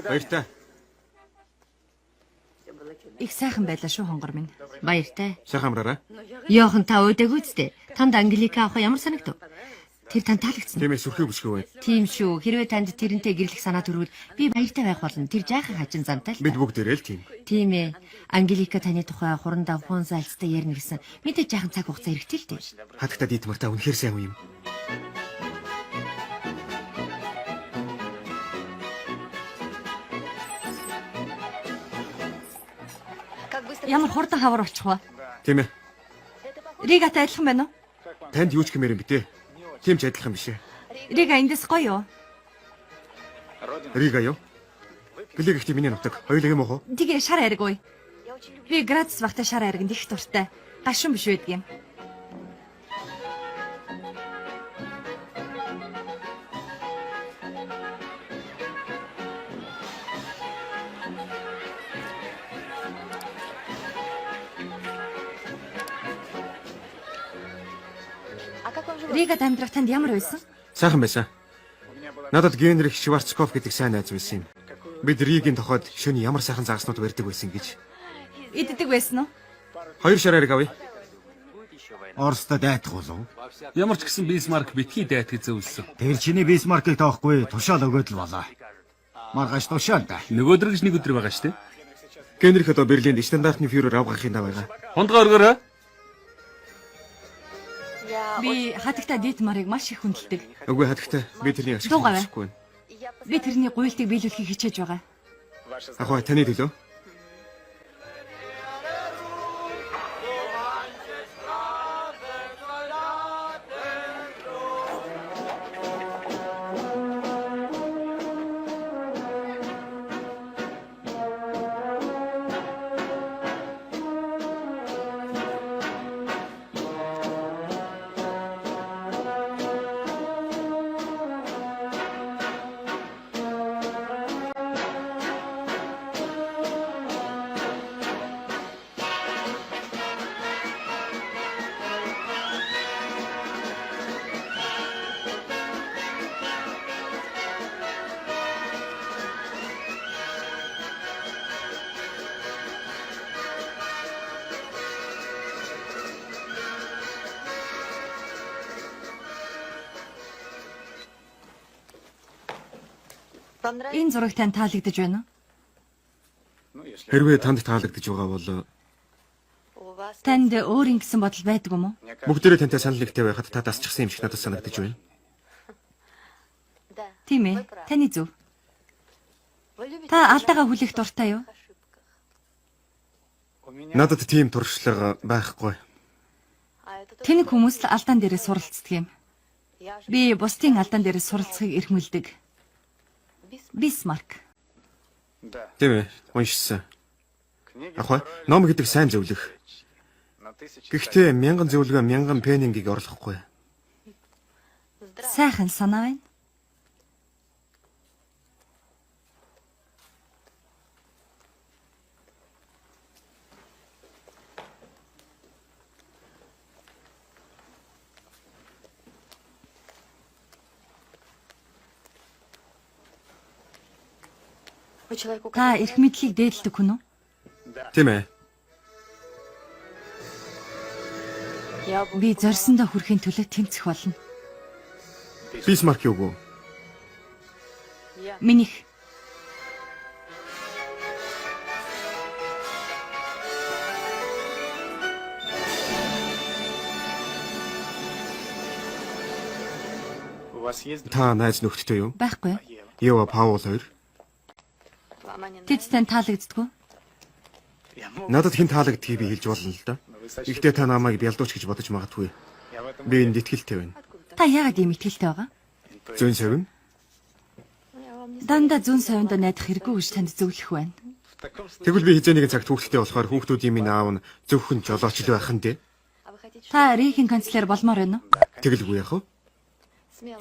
Баяртай. Их сайхан байлаа шүү хонгор минь. Баяртай. Сайхан амраарай. Йохан та уйдаг үсттэй. Танд Ангелика авах ямар санагдав? Тэр тань таалагдсан. Тийм ээ, сүрхий бүсгүй байна. Тийм шүү. Хэрвээ танд тэрнтэй гэрлэх санаа төрвөл би баяртай байх болно. Тэр жаахан хачин замтай л. Бид бүгдээрээ л тийм. Тийм ээ. Ангелика таны тухай хурандаа фон зайлцтай ярина гэсэн. Мэдээж жаахан цаг хугацаа хэрэгтэй л дээ. Хадагтай дийдмар та үнэхээр сайн юм. Ямар хурдан хавар очих вэ? Тийм ээ. Ригатай адилхан байна уу? Танд юу ч гэмээр юм битээ. Тийм ч адилхан биш ээ. Рига эндээс гоё юу? Рига юу? Гэлэг ихтэй миний нутаг. Хоёулаа юм уу? Тэгээ шар айргүй. Би Грац багтаа шар айрганд их дуртай. Гашуун биш байдаг юм. Ригад амьдрах танд ямар байсан? Сайхан байсан. Надад Генрих Шварцкопф гэдэг сайн найз байсан юм. Бид Ригийн тохойд шөнө ямар сайхан загаснууд барьдаг байсан гэж. Иддэг байсан уу? 2 шараарыг авъя. Оростой дайтах болов. Ямар ч гэсэн Бисмарк битгий дайтыг зөвлөсөн. Тэр чиний Бисмаркийг тоохгүй тушаал өгөөд л болоо. Маргааш тушаал да. Нөгөөдөр гэж нэг өдөр байгаа шүү дээ. Генрих одоо Берлинд стандартны фюрер авгахын давайгаа. Хондгоо өргөрөө. Би хатагта Дитмарыг маш их хүндэлдэг. Үгүй хатагтай би тэрний ашиг Дуугаваа. хийхгүй байна. Би тэрний гуйлтыг биелүүлэхийг хичээж байгаа. Ахвай таны төлөө. Энэ зураг тань таалагдж байна уу? Хэрвээ танд таалагдж байгаа бол Танд өөр ингэсэн бодол байдаг юм уу? бүгдээрээ тантай санал нэгтэй байхад та дасчихсан юм шиг надад санагдаж байна. Тийм ээ. Таны зөв. Та алдаагаа хүлээх дуртай юу? Надад тийм туршлага байхгүй. Тэнэг хүмүүс л алдаан дээрээ суралцдаг юм. Би бусдын алдаан дээрээ суралцахыг эрхмэлдэг. Бисмарк. Тийм ээ, уншсан. Ахвай, ном гэдэг сайн зөвлөх. Гэхдээ 1000 зөвлөгөө 1000 пенингийг орлохгүй. Сайхан санаа байна. Та эрх мэдлийг дээдэлдэг хүн үү? Тийм ээ. Би зорьсондоо хүрэхин төлөө тэмцэх болно. Бисмарк юу гоо? Минийх. Та найз нөхдөдтэй юу? Байхгүй. Ева Паул хоёр. Тэд тань таалагддаггүй. Надад хэн таалагдгийг би хэлж болно л да. Гэхдээ та намайг бялдууч гэж бодож магадгүй. Би энд итгэлтэй байна. Та яагаад ийм итгэлтэй байгаа? Зүүн совин. Дандаа зүүн совинд найдах хэрэггүй гэж танд зөвлөх байна. Тэгвэл би хизээ нэгэн цагт хүүхдтэй болохоор хүүхдүүдийн минь аав нь зөвхөн жолооч л байх нь дээ. Та Рейхен канцлер болмоор байна уу? Тэгэлгүй яах вэ?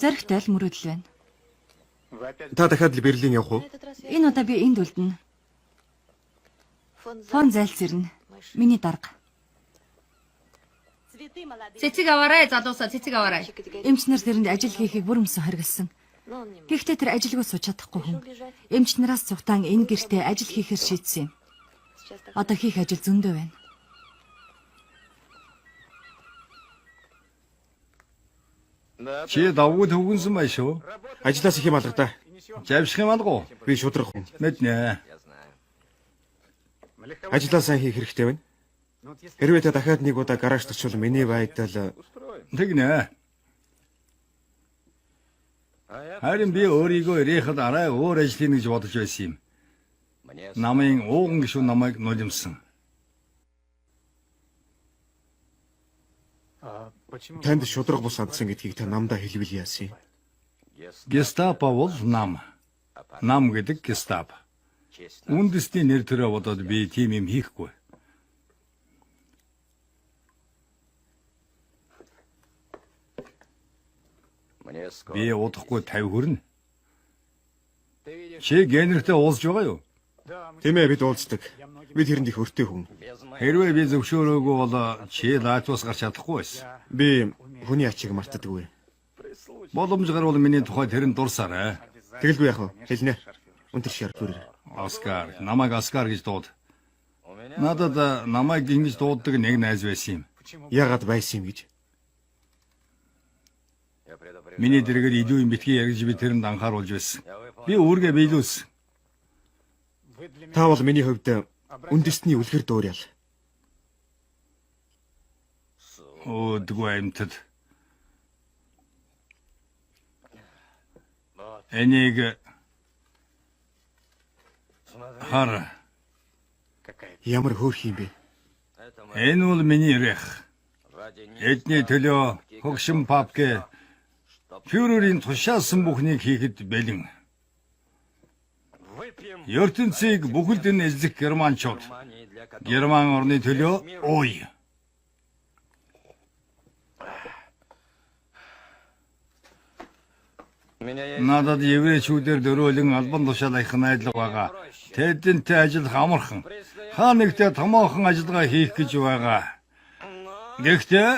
Зоригтой л мөрөөдөл байна. Та дахиад л Берлин явах уу? Энэ удаа би энд үлдэнэ. Фон зайлц ирнэ. Миний дарга. Цэцэг аваарай, залуусаа цэцэг аваарай. Эмчнэр тэрэнд ажил хийхийг бүрмсэн хоригдсан. Гэхдээ тэр ажилгүй сууж чадахгүй хүн. Эмчнараас цугтаан энэ гэртээ ажил хийхээр шийдсэн юм. Одоо хийх ажил зөндөө байна. Чи давгүй төвгөнсөн bay шүү. Ажлаас их юм алгадаа. Завших юм алгу. Би шудрах хүн. Мэднэ. Ажлаа сайн хийх хэрэгтэй байна. Хэрвээ та дахиад нэг удаа гараж төрчвөл миний байдал Тэгнэ. Харин би өөрийгөө ирээхэд арай өөр ажил хийнэ гэж бодож байсан юм. Намын ууган гişүн намайг нулимсан. танд шудраг бус хандсан гэдгийг та намдаа хэлвэл яасан юм? Гестапо бол нам. Нам гэдэг гестап. Үндэсний нэр төрөө бодоод би тийм юм хийхгүй. Би удахгүй 50 хүрнэ. Чи генертэй уулзж байгаа юу? Тийм ээ, бид уулздаг. Би тэрэнд их өртөө хүн. Хэрвээ би зөвшөөрөөгүй бол чи Латвиас гарч чадахгүй байсан. Би хүний ачийг мартдаггүй. Боломж гарвал миний тухай тэрэнд дурсаарай. Тэгэлгүй яах вэ? Хэлнэ. Өнтөр шаардгүй. Оскар, намайг Оскар гэж дууд. Надад намайг ингэж дууддаг нэг найз байсан юм. Яагаад байсан юм гэж? Миний дэргээр илүү юм битгий яриж би тэрэнд анхааруулж байсан. Би үүргээ биелүүлсэн. Та бол миний хувьд үндэстний үлгэр дуурайл. Өөдгөө амьтад. Энийг хар. Ямар хөөрх юм бэ? Энэ бол миний ярих. Эдний төлөө хөгшин папке фюрерийн тушаасан бүхнийг хийхэд бэлэн. ертөнцийг бүхэлд нь эзлэх германчууд. Герман орны төлөө ой. Надад еврейчүүдээр дөрөөлөн албан тушаал их найдлага байгаа. Тэдэнтэй ажиллах амархан. Хаа нэгтээ томоохон ажиллагаа хийх гэж байгаа. Гэхдээ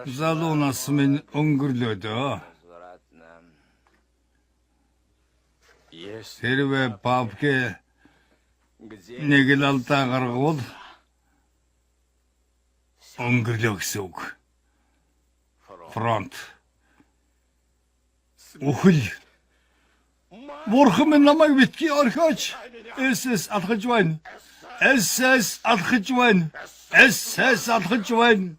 залуу нас минь өнгөрлөөдөө. Хэрвээ папке нэг л алдаа гаргавал өнгөрлөө гэсэн үг. Фронт. Үхэл. Бурхан минь намайг битгий орхиоч. СС алхаж байна. СС алхаж байна. СС алхаж байна.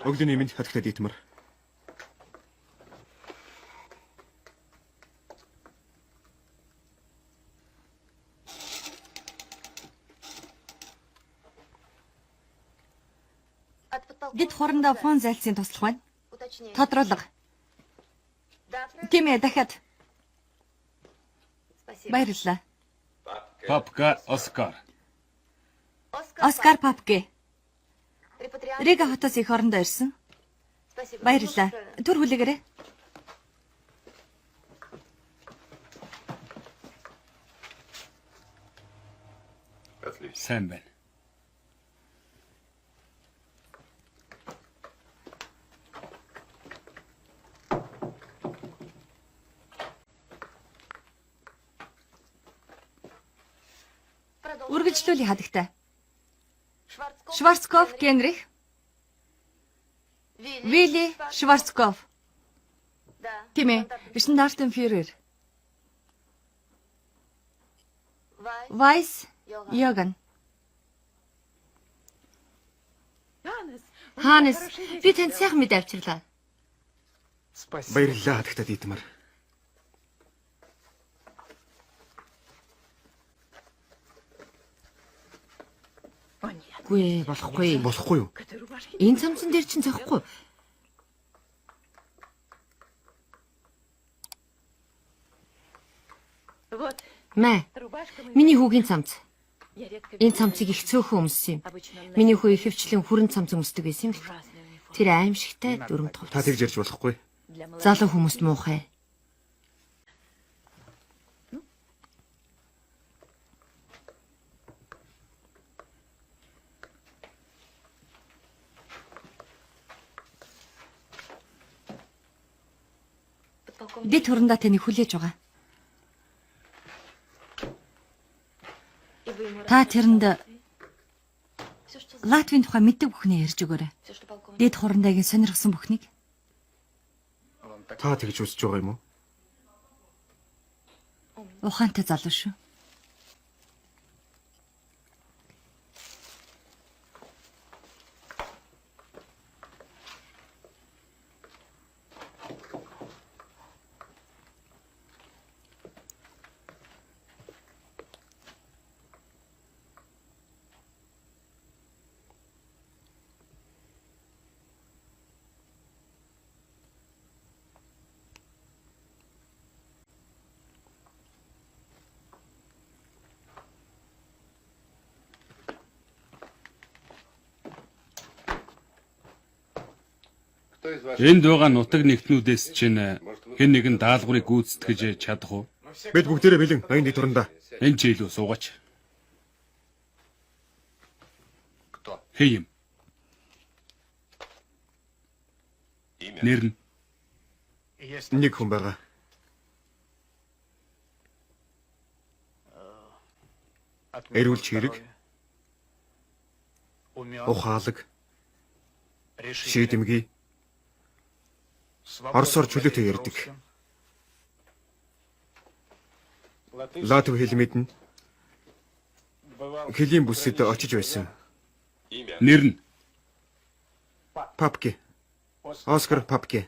Өглөөний минь хатагтай дитмэр. Бид хурандаа фон зайлцын туслах байна. Тодруулга. Тийм ээ, дахиад. Баярлалаа. Папка Оскар. Оскар Папке. Рига хотоос их орондоо ирсэн. Баярлалаа. Түр хүлээгээрэй. Сайн байна. Үргэлжлүүлээ хадагтай. Шварцкопф Генрих. Вилли Шварцкопф. Тийм ээ, Штандартенфюрер. Вайс Йоган. Ханес, би танд сайхан мэд авчирлаа. Баярлалаа хатагтай дитмэр. Үгүй болохгүй. Болохгүй юу? Энэ цамцан дээр чинь зохгүй. Мэ. Миний хүүгийн цамц. Энэ цамцыг их цөөхөн өмссөн юм. Миний хүү ихэвчлэн хүрэн цамц өмсдөг байсан юм л. Тэр аимшигтай дүрмт хувцас. Та тэгж ярьж болохгүй. Залуу хүмүүст муухай. Бид хурандаа таныг хүлээж байгаа. Та тэрэнд Латвийн тухай мэддэг бүхнээ ярьж өгөөрэй. Дэд хурандагийн сонирхсан бүхнийг. Та тэгж үзэж байгаа юм уу? Ухаантай залуу шүү. Энд байгаа нутаг нэгтнүүдээс чинь хэн нэгэн даалгаврыг гүйцэтгэж чадах уу? Бид бүгдээрээ бэлэн. Аян дит хурандаа. Энэ ч илүү суугач. Хей юм. Нэр нь Нэг хүн байгаа. Эрүүлж хэрэг. Ухаалаг. Шийдэмгий. Оросоор чөлөөтэй ярьдаг. Латв хэл мэднэ. Хэлийн бүсэд очиж байсан. нэр нь Папки. Оскар Папки.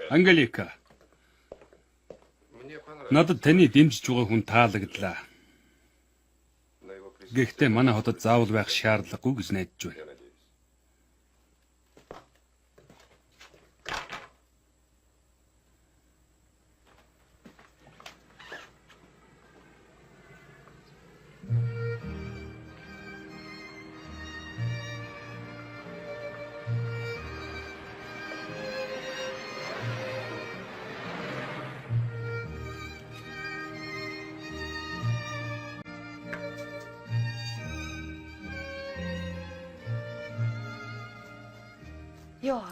Ангелика. Надад таны дэмжиж байгаа хүн таалагдлаа. Гэхдээ манай хотод заавал байх шаардлагагүй гэж найдаж байна.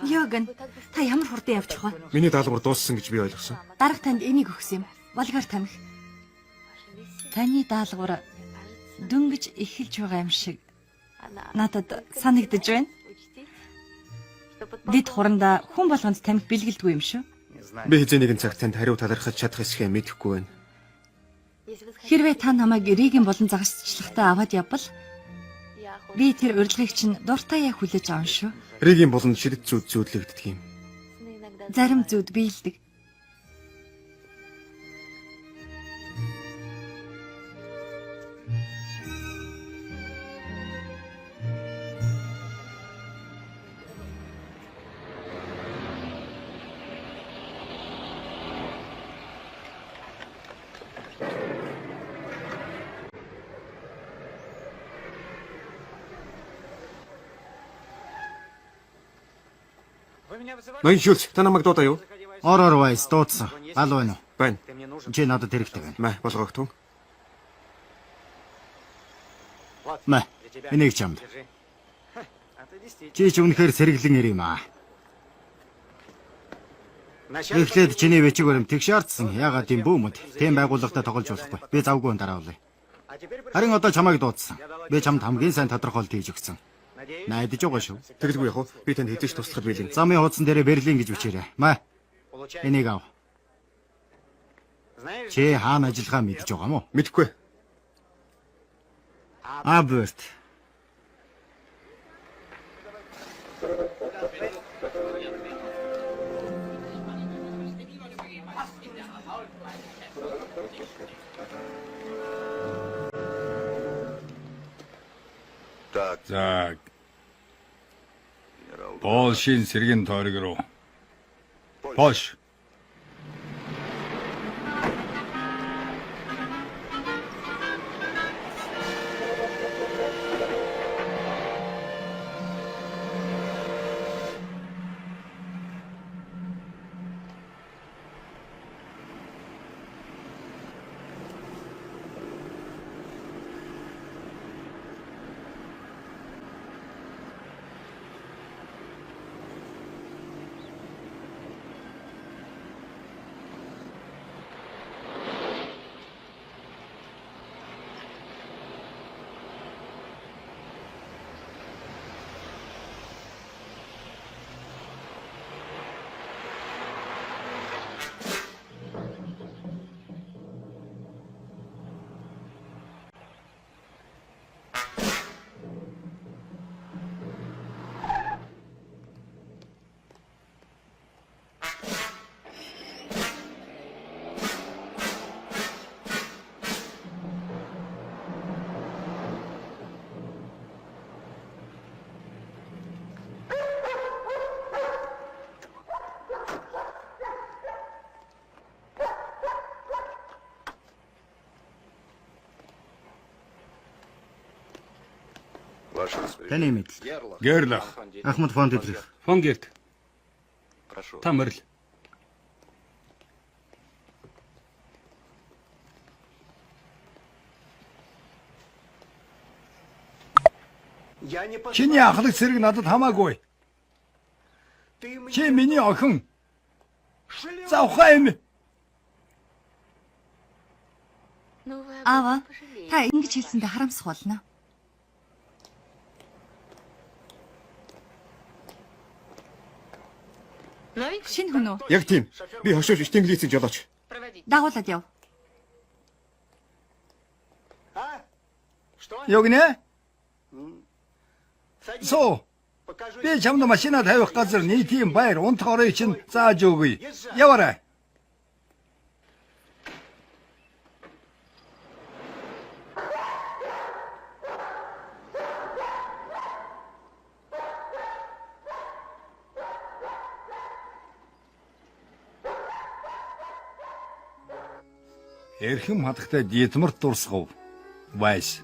Йоган, та ямар хурдан явчих вэ? Миний даалгавар дууссан гэж би ойлгосон. Дарга танд энийг өгсөн юм. Болгоор тамхи. Таны даалгавар дөнгөж эхэлж байгаа юм шиг надад санагдаж байна. Дид хурандаа хүн болгонд тамхи бэлгэлдэггүй юм шүү. Би хэзээ нэгэн цагт танд хариу талархаж чадах эсэхээ мэдэхгүй байна. Хэрвээ та намайг Ригийн болон загасчлахтаа аваад явбал би тэр урилгыг чинь дуртай яа хүлээж аван шүү. Ригийн болонд шидэт зүүд зүүдлэгддэг юм. Зарим зүуд биелдэг. Ноён Шүлц, та намайг дуудаа юу? Ороор вайс дуудсан. Гал байна уу? Байна. Чи надад хэрэгтэй байна. Мэ болгоогтун. Мэ. Энийг чамд. Чи ч үнэхээр сэргэлэн ир юм аа. Эхлээд чиний бичиг баримт тэгшаардсан. Ягаад тийм бүүмэд тийм байгууллагатай тоглож болохгүй. Би завгүй дараавлаа. Харин одоо чамайг дуудсан. Би чамд хамгийн сайн тодорхойлт хийж өгсөн. Найдаж байгаа шүү. Тэгэлгүй яах вэ? Би танд хэзээ ч туслахад билэн. Замын хуудсан дээр Берлин гэж бичээрэй. Мэ. Энийг ав. Чи хаана ажиллахаа мэдж байгаа мó? Мэдхгүй. Аберт. За. Польшийн сэргийн тойрог руу. Польш. Таны мэдэл. Герлах. Ахмад фон Дитрих. Фон Герт. Та морил. Чиний ахлах цэрэг надад хамаагүй. Чи миний охин. Завхаа юм. Аава, та ингэж хэлсэндээ харамсах болно. Шинэ хүн үү? Яг тийм. Би хошоож Штинглицийг жолооч. Дагуулад яв. Ёгнэ? Соо. Би чамд машина тавих газар нийтийн байр унтахорыг чинь зааж өгье. Яваарай. Эрхэм хатагтай Дитмарт дурсгав. Вайс.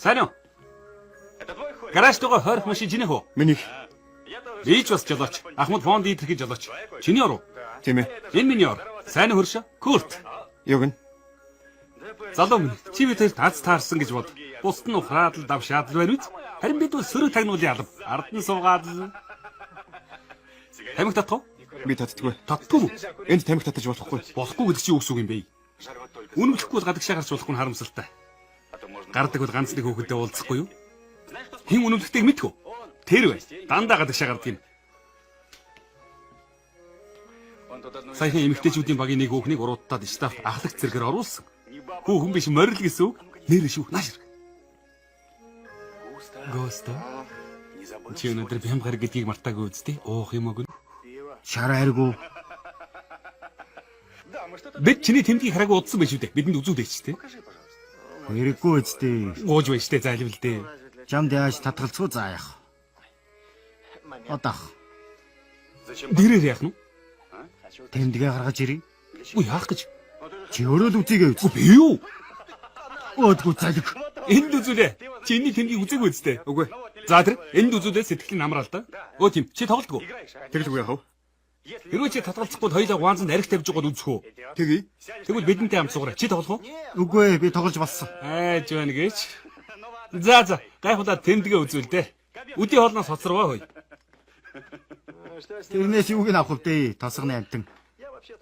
Сайн уу? Гараж тугаа хойрох машин чинийх үү? Минийх. Би ч бас жолооч. Ахмад фон Дитрихийн жолооч. Чиний оруу. Тийм ээ. Энэ миний ор. Сайн хөршө. Курт. Юг нь? Залуу минь. Чи бид хоёр тац таарсан гэж бод. Бусд нь ухраад л давшаад л байна үз. Харин бид бол сөрөг тагнуулын алба. Ард нь суугаад л. Тамхи татах уу? Би татдаггүй. Татдаггүй. Энд тамхи татаж болохгүй. Болохгүй гэдэг чи юу гэсэн үг юм бэ? Үнэмлэхгүй бол гадагшаа гарч болохгүй нь харамсалтай. Гардаг бол ганц нэг хүүхэдтэй уулзахгүй юу? Хин үнэмлэхтэйг мэдгүй. Тэр бай. Дандаа гадагшаа гардаг юм. Саяхан эмэгтэйчүүдийн багийн нэг хүүхнийг уруудтаад штаф ахлах зэрэгээр оруулсан. Хүүхэн биш морил гэсэн үг. Нэр шүү. Наашир. Госта. Чи өнөөдөр бям гараг гэдгийг мартаагүй үстэй. Уух юм уу? Шараа эргүү. Бид чиний тэмдгийг хараагүй удсан байж үү дээ. Бидэнд үзүүлээч тээ. Хэрэггүй үстэй. Ууж байж тээ зайлвал дээ. Чамд яаж татгалцгүй заах. Одоох. Дээрээ яах нь? Тэмдэгэ гаргаж ирээ. Үгүй яах гэж? Чи өөрөө л үзьгээ үз. Би юу? Өөдгөө залг. Энд үзүүлээ. Чи энэний тэмдгийг үзээгүй үстэй. Үгүй. За тэр энд үзүүлээ сэтгэлийн намраал да. Өө тийм чи тоглодгоо. Тэгэлгүй яах вэ? Хэрвээ чи татгалцахгүй хоёлаа гуанзанд арх тавьж байгаад үзэх үү? Тэгье. Тэгвэл бидэнтэй хамт суугаарай. Чи тоглох уу? Үгүй би тоглож болсон. Айж байна гэж. За гайхуулаад тэмдэгэ үзүүл дээ. Үдийн хоолноос хоцрогоо хөөе. Тэрнээс юуг нь авах вэ? Тосгоны амтан.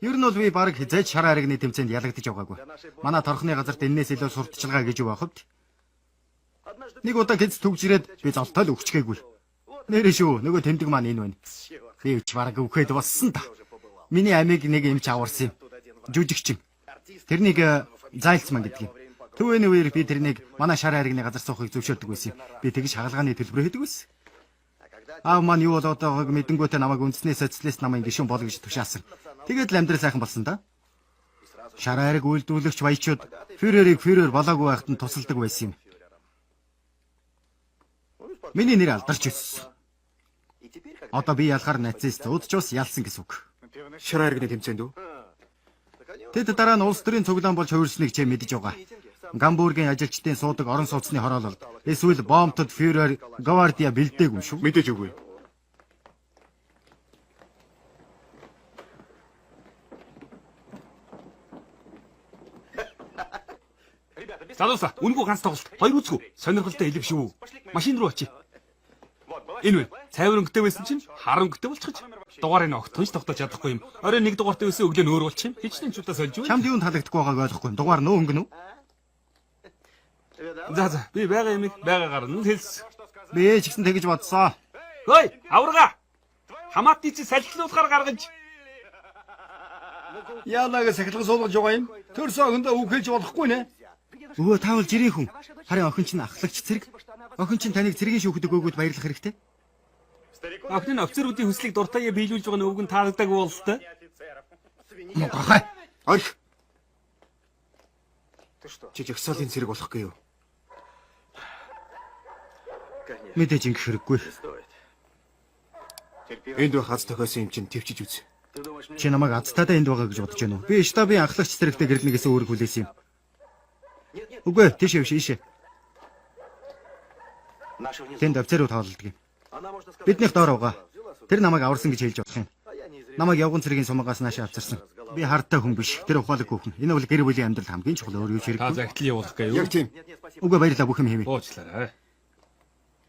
Ер нь бол би баг хязгаарч шар харигны тэмцээнд ялагдаж байгаагүй. Манай торхны газарт энэс илүү сурталчилгаа гэж юу байхвд? Нэг удаа хэц төгж ирээд би золтой л өгчгээгүй. Нэрэ шүү. Нөгөө тэмдэг маань энэ байна. Би ч баг өгөхөд болсон та. Миний амийг нэг эмч аварсан юм. Жүжигчин. Тэрнийг зайлцман гэдэг юм. Төвөний үеэр би тэрнийг манай шар харигны газар суухыг зөвшөөрдөг байсан юм. Би тэгж хагалгааны төлбөр хийдэг байсан. Аав маань юу болоод байгааг мэдэнгүүтээ намайг үндэснээ социалист намын гишүүн бол гэж тушаасан. Тэгээд л амьдрал сайхан болсон да. Шар хариг үйлдвэрлэгч баячууд фюрерийг фюрер болоогүй байхад нь тусалдаг байсан юм. Миний нэр алдарч өссөн. Одоо би ялахаар нацист удчус ялсан гэсэн үг. Шар харигны тэмцээнд үү? Тэд дараа нь улс төрийн цуглаан болж хувирсныг чи мэдэж байгаа. Гамбургийн ажилчдын суудаг орон сууцны хороололд эсвэл бомбтод фюрер гвардия бэлдээгүй шүү. Мэдээж үгүй. Залууса, үнгүй ганц тоглолт. Хоёр үзгүй. Сонирхолтой хэлв шүү. Машин руу очие. Энэ вэ? Цайвар өнгөтэй байсан чинь хар өнгөтэй болчихж. Дугаарыг огтхонч тогтоож чадахгүй юм. Орой нэг дугаартай байсан өглөө нөөр болчих юм. Хичнээн ч удаа сольж юу? Чамд юунд таалагдахгүй байгааг ойлгохгүй. Дугаар нөө өнгөнө үү? За би байгаа юм байгаагаар нь хэлс. Би ч гэсэн тэгэж бодсоо. Хөөе, аврага. Хамаатны чи салхилуулахаар гаргаж. Яалагаа сахилга суулгаж байгаа юм. Төрсөн охиндоо үхэлж болохгүй нэ. Өвөө таавал жирийн хүн. Харин охин чинь ахлагч цэрэг. Охин чинь таныг цэргийн шүүхэд өгөөд баярлах хэрэгтэй. Охин нь офицеруудын хүслийг дуртайя биелүүлж байгаа нь өвгөн таалагдаагүй бол та. Мохой. Орх. Чи жагсаалын зэрэг болох гээв. Мэдээж ингэх хэрэггүй. Энд байх аз тохиосон юм чинь төвчж үз. Чи намайг азтаадаа энд байгаа гэж бодож байна уу? Би штабын анхлагч зэрэгтэй гэрлэнээс өөрөг хүлээсэн юм. Үгүй, тийш явш ийшээ. Тэнд офицерууд хаалдаг юм. Биднийх доор байгаа. Тэр намайг аварсан гэж хэлж болох юм. Намайг явган цэргийн сумгаас наашаа авчирсан. Би хардтай хүн биш. Тэр ухаалаг хүүхэн. Энэ бол гэр бүлийн амьдрал хамгийн чухал өөр юу ч Та хэрэггүй. загтлын явуулах гээ юу? Яг тийм. Үгүй баярлалаа бүх юм хиймээ. Уучлаарай.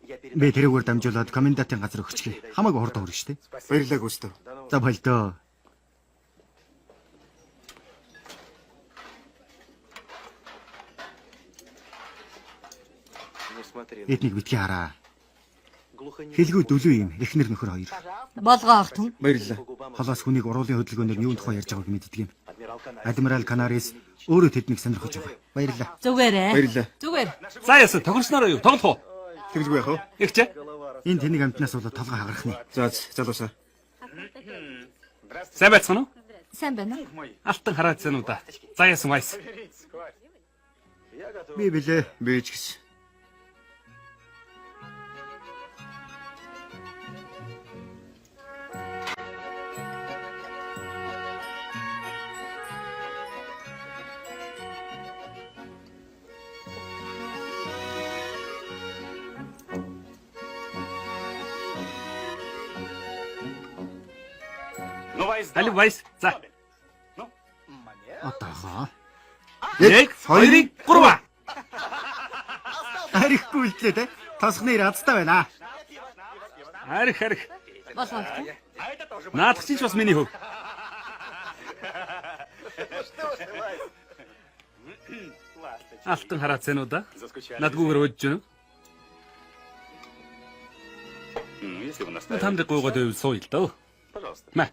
Би тэрүүгээр дамжуулаад комендантын газар өгчихье. Хамаагүй хурд хүрнэ штэ. Баярлалаа Густав. За болтоо. Эднийг битгий хараа. Хэлгүй дөлөө юм. Эхнэр нөхөр хоёр. Болгоо ах түн. Баярлалаа. Холоос хүнийг уруулын хөдөлгөөнөөр юунд тухай ярьж байгааг мэддэг юм. Адмирал Канарис өөрөө тэднийг сонирхож байгаа. Баярлалаа. Зүгээрээ. Баярлалаа. Зүгээр. За яасан тохирснороо юу? Тоглох уу? Тэгэлгүй яах вэ? Игчээ. Энэ тэнийг амтнаас болоод толгой хагарахны. За залуусаа. Сайн байцгаана уу? Сайн байна уу? Алтан хараад зэн үү да. За яасан вайс. Би билээ. Бэж гис. Али вайс. За. Отоохоо. 1 2 3. Харихгүй үлдлээ те. Тосхны радстай байна. Харих. Болгоо ах түн. Наадах чинь ч бас миний хөв. Алтан хараад зэн үү да. Надгүйгээр өдж гэнэ. Тамд гойгоод байвал сууя л дөө. Мэ.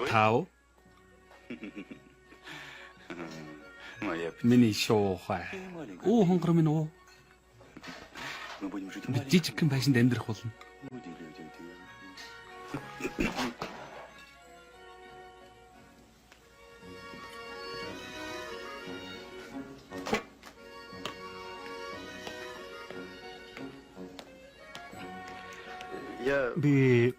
Тау. Миний шоухай. Оо хонгор минь уу. Би жижигхэн байшинд амьдрах болно. Би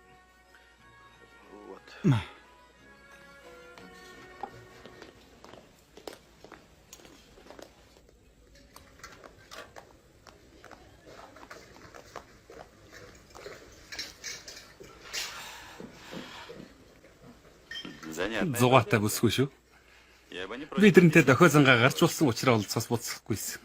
Зугаатай бүсгүй шүү. Би тэрнтэй дохиозангаа гарч болсон учраас уулзах буцахгүйсэн.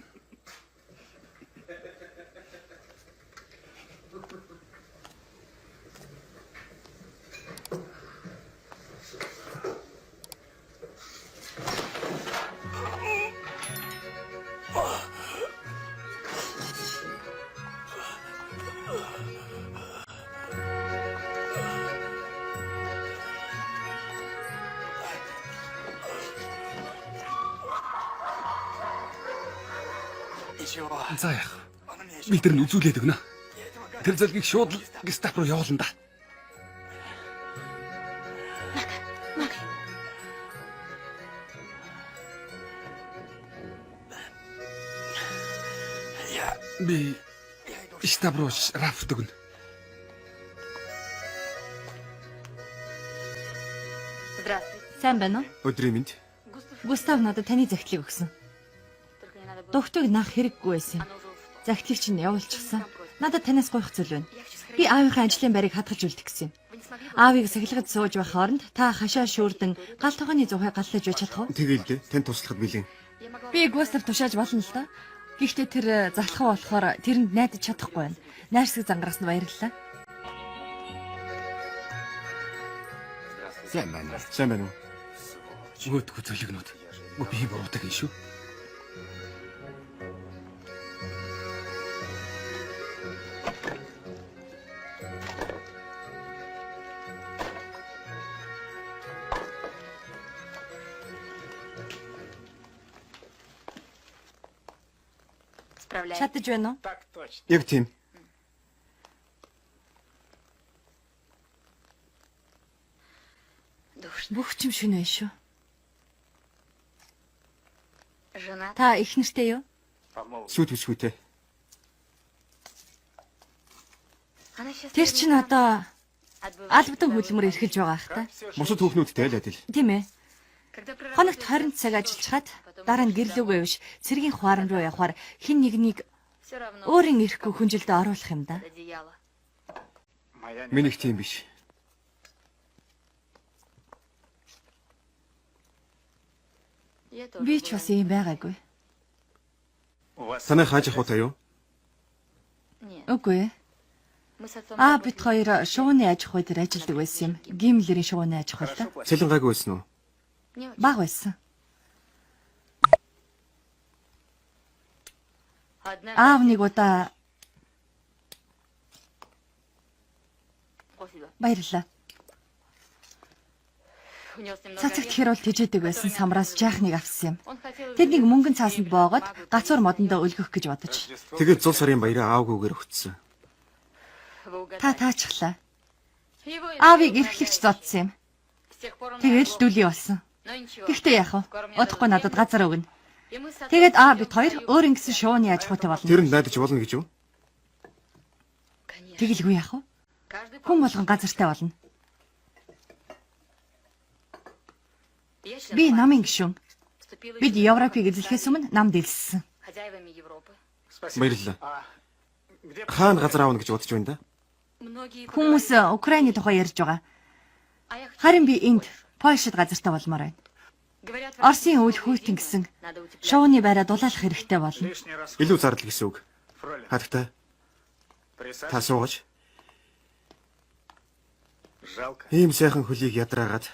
За яах. Би тэр нь үзүүлээд өгнө. Тэр залгийг шууд л гестап руу явуулна да. Би гестап руу рафт өгнө. Сайн байна уу? Өдрийн мэнд. Густав надад таны захидлыг өгсөн. Догтойг наах хэрэггүй байсан юм. Захидлыг чинь явуулчихсан. Надад танаас гойх зүйл байна. Би аавынхаа ажлын байрыг хадгалж үлдгэсэн юм. Аавыг сахилгад сууж байх хооронд та хашаа шүүрдэн гал тогооны зугай галлаж байж чадах уу? Тэгээл дээ. Тань туслахад бэлэн. Би Густав тушааж болно л да. Гэхдээ тэр залхаа болохоор тэрэнд найдаж чадахгүй байна. Найрсаг зангараас нь баярлалаа. Сайн байна. Сайн байна уу? Өөдгөө зөвлөгнүүд. Би буруудаг юм шүү. Чадаж байна уу? Яг тийм. Бүх юм шүнэ шүү. Жена. Та их нэртэй юу? Сүйт хүсгүйтэй. Она сейчас Тэр чинь одоо албадан хөдөлмөр эрхэлж байгаа ах та. Бусад хүүхнүүдтэй л адил. Тийм ээ. когда Хоногт 20 цаг ажиллаж хаад дараа нь гэрлүүгээ биш цэргийн хуаран руу явахаар хин нэгнийг все равно өөрийн ирэхгүй хүнжилтэд оруулах юм да. одеяло. Минийх тийм биш. Я тоже. Би ч бас ийм байгаагүй. Танай хааж ах уу юу? Нет. Үгүй ээ. Мы с отцом Бид хоёр шувууны аж ахуй дээр ажилладаг байсан юм. Гимлэрийн шувууны аж ахуй да. Цэлэн гайгүй байсан уу? не очень. Баг байсан. Одна Аав нэг удаа спасибо. баярлаа. Унес немного Цацагт орехов. хэр бол тэжээдэг байсан самраас жаахныг авсан юм. Он хотел Тэднийг мөнгөн цаасанд боогод гацуур модондоо өлгөх гэж бодож. Тэгээд 100 сарын баяраа аавгүйгээр өгсөн. Вы угадали. Та таачглаа. Его Аавыг эрхлэгч зодсон юм. с тех пор он Тэгээд л нашел. дүлий болсон. Но ничего. Гэхдээ яах вэ? Удахгүй надад газар өгнө. И мы с отцом Тэгээд бид хоёр өөр ингэсэн шувууны аж ахуйтай болно. Тэр нь найдаж болно гэж юу? Конечно. Тэгэлгүй яах вэ? Каждый Хүн болгон газартай болно. Я член Би партии. намын гишүүн. Вступила Бид в Европыг эзлэхээс өмнө нам дэлссэн. хозяевами Европы. Баярлалаа. Хаана газар аавна гэж бодож байна да? Многие Хүмүүс Украины тухай ярьж байгаа. А я хочу. Харин би энд Польшид газартай болмоор байна. Говорят, в Оросын үйл хүйтэн гэсэн надо утеплять. шувууны байраа дулаалах хэрэгтэй болно. Илүү зардал гэсэн үг. Хатагтай. Та суугач. Ийм сайхан хөлийг ядраагаад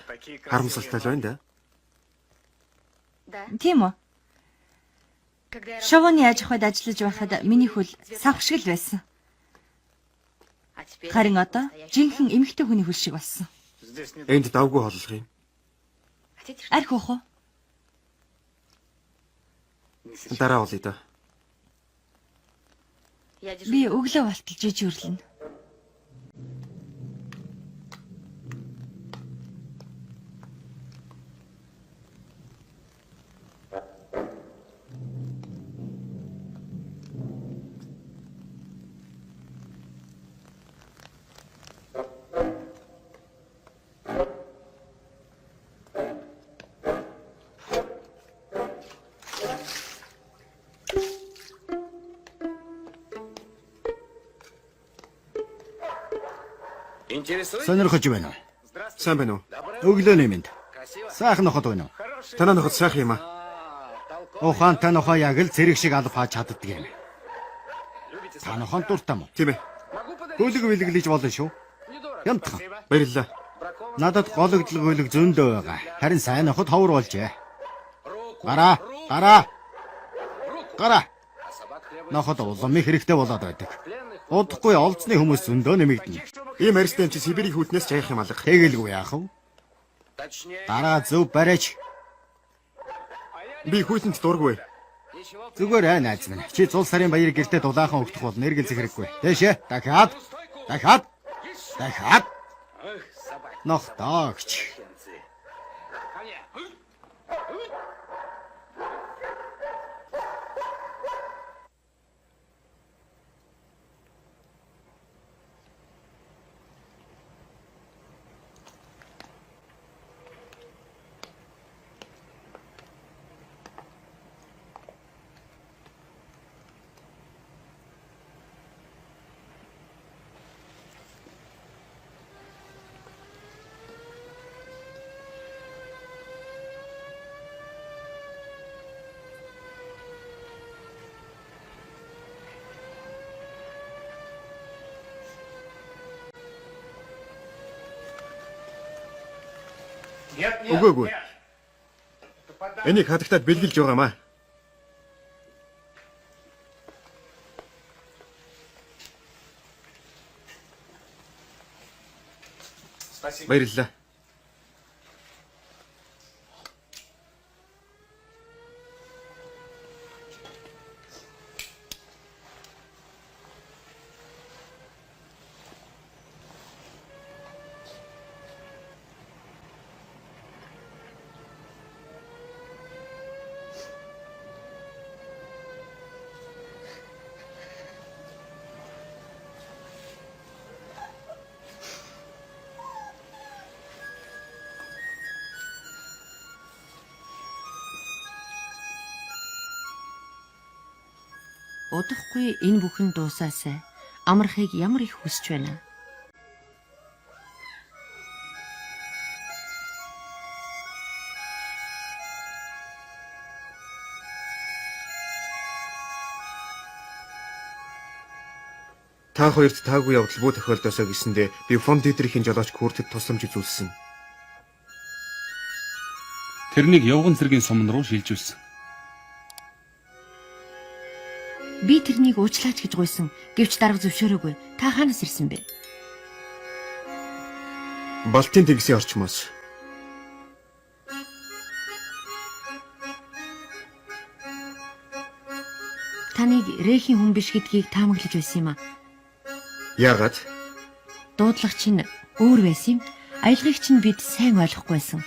харамсалтай л байна да. Да. Тийм үү? Когда я Шувууны аж ахуйд ажиллаж байхад миний хөл савх шиг л байсан. А теперь Харин одоо жинхэнэ эмэгтэй хүний хөл шиг болсон. Энд давгүй холлох юм. хотите, что Арх уух уу? Дараа олъё да. я держу. Би өглөө балтал жижүүрлэнэ. Сонирхож байна уу? Сайн байна уу? Өглөөний мэнд. Сайхан ноход байна уу? Танаа нөхөд сайхан юм аа. Ухаантай нохоо яг л цэрэг шиг аль хааж чаддаг юм. Та нохон дуртай мó? Тийм ээ. Гүйлэг билэглэж болно шүү. Янтхан. Баярлалаа. Надад гологдлог гүйлэг зөндөө байгаа. Харин сайн ноход ховор болжээ. Гараа, гараа. Гараа. Ноход улам их хэрэгтэй болоод байдаг. Удахгүй олзны хүмүүс зөндөө нэмэгдэнэ. Ийм арьстай чи Сибирийн хүүтнээс жаях юм алга. Тэгэлгүй яах вэ? Гараа зөв бариач. Би хүүтэнд дургүй. Зүгээр аа найз минь. Чи зул сарын баяр гэртээ дулаахан өгдөх бол нэргэлзэх хэрэггүй. Тэшээ. Дахиад. Нох даагч. Үгүй. Энийг хатагтаад бэлгэлж байгаамаа. Баярлалаа. удахгүй энэ бүхэн дуусаасай. Амархыг ямар их хүсэж байна. Та хоёрт таагүй явдал бүү тохиолдосоо гэсэндээ би фон Дитрихийн жолооч Куртэд тусламж үзүүлсэн. Тэрнийг явган цэргийн сумн руу шилжүүлсэн. Би тэрнийг уучлаач гэж гуйсан. Гэвч дарга зөвшөөрөөгүй. Та хаанаас ирсэн бэ? Балтийн тэнгисийн орчмоос. Таныг Рэхийн хүн биш гэдгийг таамаглаж байсан юм а. Яагаад? Дуудлагч нь өөр байсан юм. Аялгыг чинь бид сайн ойлгохгүй байсан.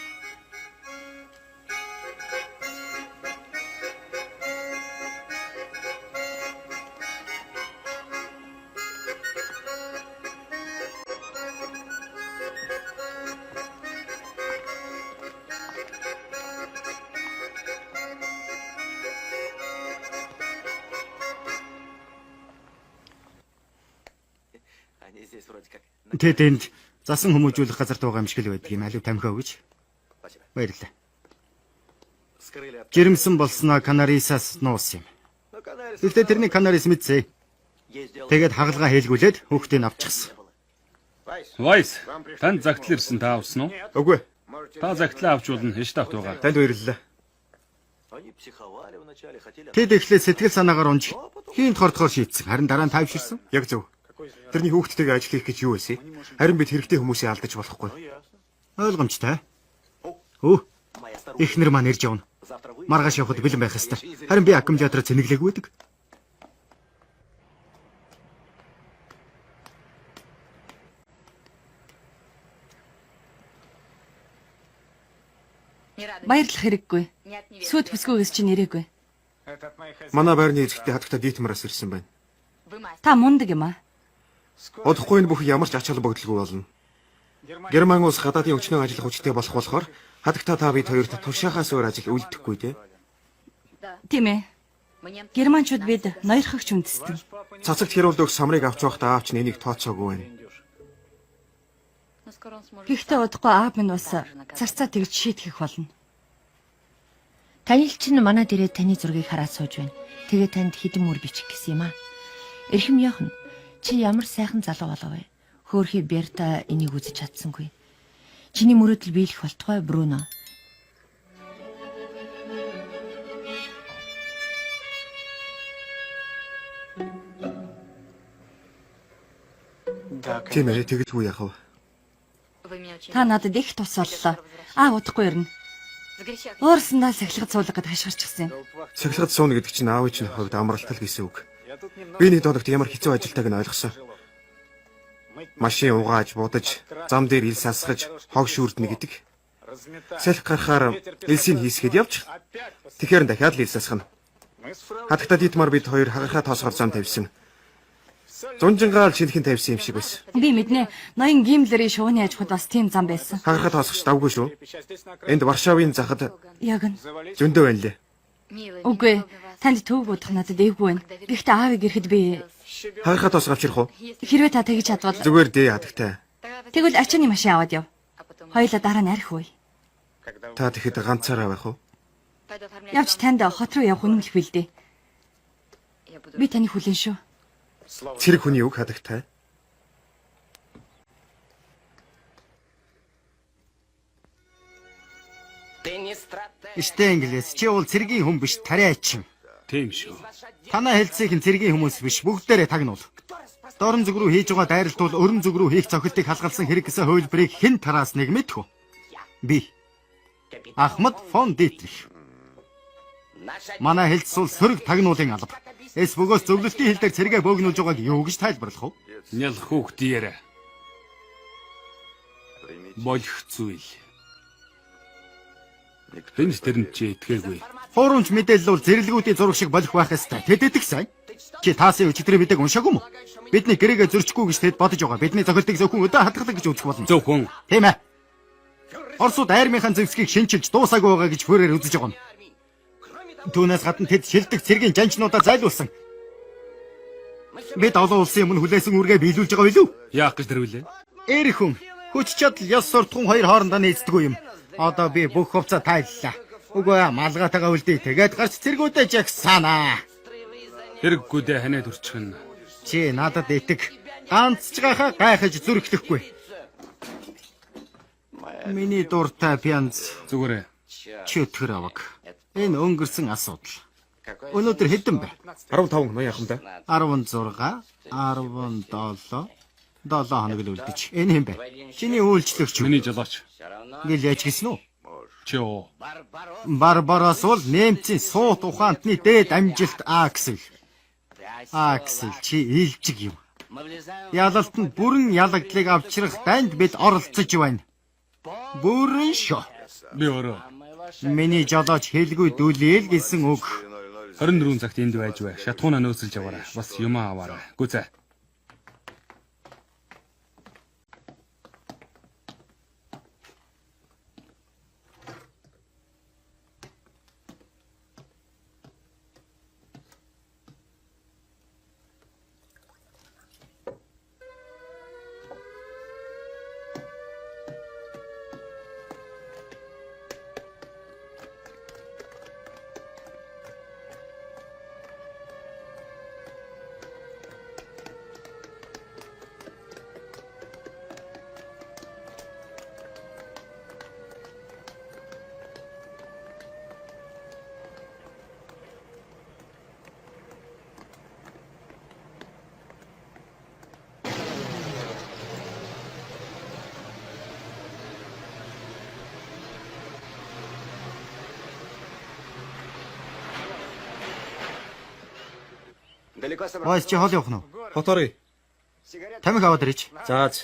Тэд энд засан хүмүүжүүлэх газарт байгаа юм шиг л байдаг юм. Алив тамхиа өгч. Баярлалаа. Жирэмсэн болсноо Канарисаас нуус юм. Тэгтээ тэрний Канарис мэдсэ. Тэгээд хагалгаа хэлгүүлээд хүүхдийг авчихсан. Вайс, танд загтал ирсэн та авсан уу? Үгүй. Та загтлаа авч болно. Хэж тавт байгаа. Танд баярлалаа. Тэд эхлээд сэтгэл санаагаар унж хийн тохиолдохоор шийдсэн. Харин дараа нь тайвширсан. Яг зөв. Тэрний хүүхдтэйгээ ажил хийх гэж юу вэ? Харин бид хэрэгтэй хүмүүсийг алдаж болохгүй. Ойлгомжтой. Өө. Эхнэр маань ирж явна. Маргааш явахд бэлэн байх ёстой. Харин би аккумулятороо цэнэглээгүй байдаг. Баярлах хэрэггүй. Сүд бүсгүйгээс чинь ирээгүй. Манай байрны эзэгтэй хатагта Дитмараас ирсэн байна. Та мундаг юм аа. Удахгүй энэ бүх ямар ч ач холбогдолгүй болно. Герман улс гадаадын өчнөө ажиллах хүчтэй болохоор хатагта та бид хоёрт туршаахаас өөр ажил үлдэхгүй дээ. Тийм ээ. Германчууд бид ноёрхогч үндэстэн. Цацагт хэрүүлд өгс самрыг авч явахдаа аавч энийг тооцоогүй байна. Гэхдээ удахгүй аав минь бас царцаа тэгж шийтгэх болно. Танил чинь манад ирээд таны зургийг хараад сууж байна. Тэгээ танд хідэн мөр бичих гэсэн юм а. Эрхэм Йохан, чи ямар сайхан залуу болов вэ? Хөөхий Берта энийг үзэж чадсангүй. Чиний мөрөөдөл биелэх болтугай Бруно. Тийм ээ, тэгдэггүй яах вэ? Та надад их тус боллоо. Удахгүй ирнэ. Уурсандаа сахилгад суулгад хашгирчихсан юм. Сахилгад сууна гэдэг чинь аавын чинь хувьд амралтал гэсэн үг. Би нэг додогт ямар хэцүү ажилтайг нь ойлгосон. Машин угааж, будаж, зам дээр ил сасгаж, хог шүүрднэ гэдэг. Салхи гарахаар элсийг хийсгээд явж. Тэгэхээр дахиад л ил сасгана. Хатагта Дитмар бид хоёр хагарахаа тоосгоор зам тавьсан. Зунжингаал шинхэн тавьсан юм шиг байсан. Би мэднэ. Ноён гимлэрийн шууны аж ахуйд бас тийм зам байсан. Хагарахаа тоосгоч давгүй шүү. Энд Варшавын захад Яг нь. зөндөө байна лээ. Үгүй. Танд төв бодох надад эвгүй байна. Гэхдээ аавыг ирэхэд би Хагарахаа тоосгоо авчрах уу? хэрвээ та тэгж чадвал Зүгээр дээ хатагтай. тэгвэл ачааны машин аваад яв. Хоёулаа дараа нь арих үе. Та тэгэхэд ганцаараа байх уу? Явж танд хот руу явах үнэмлэх билдээ. Би таны хүлэн шүү. Цэрэг хүний үг хатагтай. Штэ Инглис, чи бол цэргийн хүн биш, тариач юм. Тийм шүү. Танаа хэлцээх нь цэргийн хүмүүс биш, бүгдээрээ тагнуул. Дорн зүг рүү хийж байгаа дайралт бол өрн зүг рүү хийх цохилтыг халгалсан хэрэг гэсэн хуулбарыг хэн тараасныг мэдэх үү? Би. Ахмад фон Дитрих. Манай хэлц бол сөрөг тагнуулын алба. Эс бөгөөс зөвлөлтийн хил дээр цэрэгээ бөөгнүүлж байгааг юу гэж тайлбарлах вэ? Нялх хүүхдийрэ. Болох зүйл. Тэнд тэрэнд чи итгээгүй. Форумч мэдээлэл бол зэрлэгүүдийн зураг шиг болох байх ёстой. Тэд идэх сайн. Чи таасын өчигдрийн мэдээг уншаагүй мө? Бидний гэрээгээ зөрчихгүй гэж тэд бодож байгаа. Бидний зохилтыг зөвхөн өдөө хатгалах гэж үзэх болно. Зөвхөн. Тийм ээ. Оросууд армийнхаа зэвсгийг шинчилж дуусаагүй байгаа гэж хүрээр үзэж байгаа юм. Түүнээс гадна тэд шилдэг цэргийн жанчнуудаа зайлуулсан. Бид олон улсын өмнө хүлээсэн үүргээ биелүүлж байгаа билүү? Яах гэж дэрвэлээ? Эр хүн хүч чадал ёс суртахуун хоёр хоорондоо нийцдэггүй юм. Одоо би бүх хувцас тайллаа. Үгүй малгайтайгаа үлдээ. Тэгээд гарч цэргүүдэж ягсаана. Хэрэггүй дээ ханаа төрчих нь. Чи надад итэг. Ганц ч гахаа гайхаж зүрхлэхгүй. Миний дуртай пянз Зүгээрээ. чи өтгөр аваг. Энэ өнгөрсөн асуудал. Өнөөдөр хэдэн бэ? 15 ноёхондоо. 16, 17, 7 хоног л үлдэж. Энэ хэм бэ? Чиний үйлчлэгч юу? Миний жолооч. Гэл яаж гисэн үү? Чи юу? Барбарос бол немцийн суут ухаантны дээд амжилт Аксель. Аксель чи илжиг юм. Ялалтанд бүрэн ялагдлыг авчрах дайнд бид оролцож байна. Бүрэн шүү. Би өөрөө Миний жолооч хэлгүй дүлээл гэсэн үг. 24 цагт энд байж бай. Шатхуунаа нөөцөлж аваарай. Бас юм аваарай. Гүзээ. Ойс чи хол явах нь уу? Хоторой. Тамхи аваад ирээч. Зааж.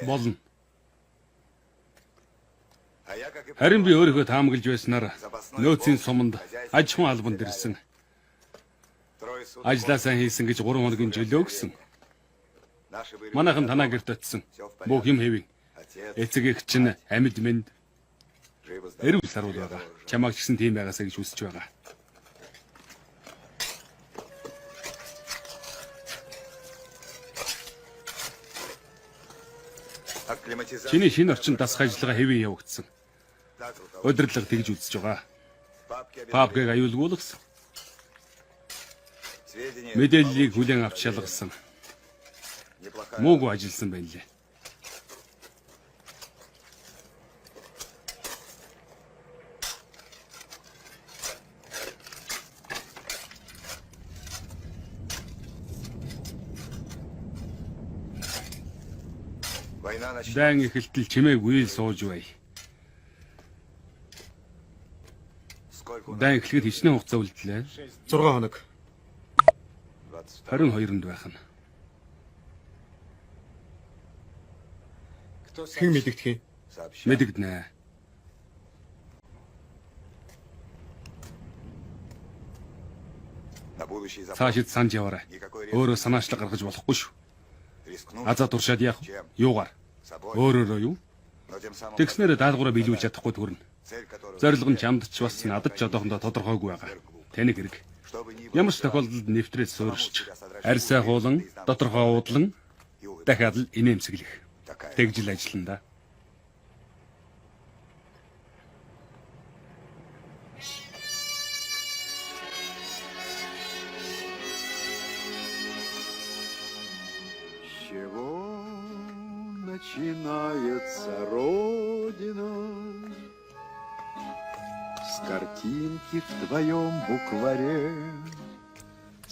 Болно. Харин би өөрийгөө таамаглаж байснаар нөөцийн суманд аж ахуйн албанд ирсэн. Ажлаа сайн хийсэн гэж 3 хоногийн жөлөө өгсөн. Манайхан танаа гэрт очсон. Бүх юм хэвэн. Эцэг эх чинь амьд мэнд эрүүл саруул байгаа. Чамайг ч гэсэн тийм байгаасаа гэж хүсэж байгаа. Чиний шинэ орчин дасгах ажиллагаа хэвэн явагдсан. Удирдлага тэгж үзэж байгаа. Папкыг аюулгуулсан. Мэдээллийг хүлээн авч шалгасан. Муугүй ажилласан байна лээ. Дан эхэлтэл чимээгүй л сууж бай. Дан эхлэхэд хичнээн хугацаа үлдлээ. 6 хоног. 22-нд байх нь. Хэн мэдэгдэх юм? Мэдэгдэнэ. Цаашид санаж яваарай. Өөрөө санаачлаг гаргаж болохгүй шүү. Азаа туршаад яах вэ? Юугаар? Өөрөөрөө юу? Тэгснээр даалгавраа биелүүлж чадахгүй төрнө. Зорилго нь чамд ч бас надад ч одоохондоо тодорхойгүй байгаа. Тэнийг хэрэг. Ямар ч тохиолдолд нэвтрээд сууршиж, арьсаа хуулан, доторхоо уудлан дахиад л инээмсэглэх. Тэгж л ажиллана да. Начинается Родина с картинки в твоем букваре,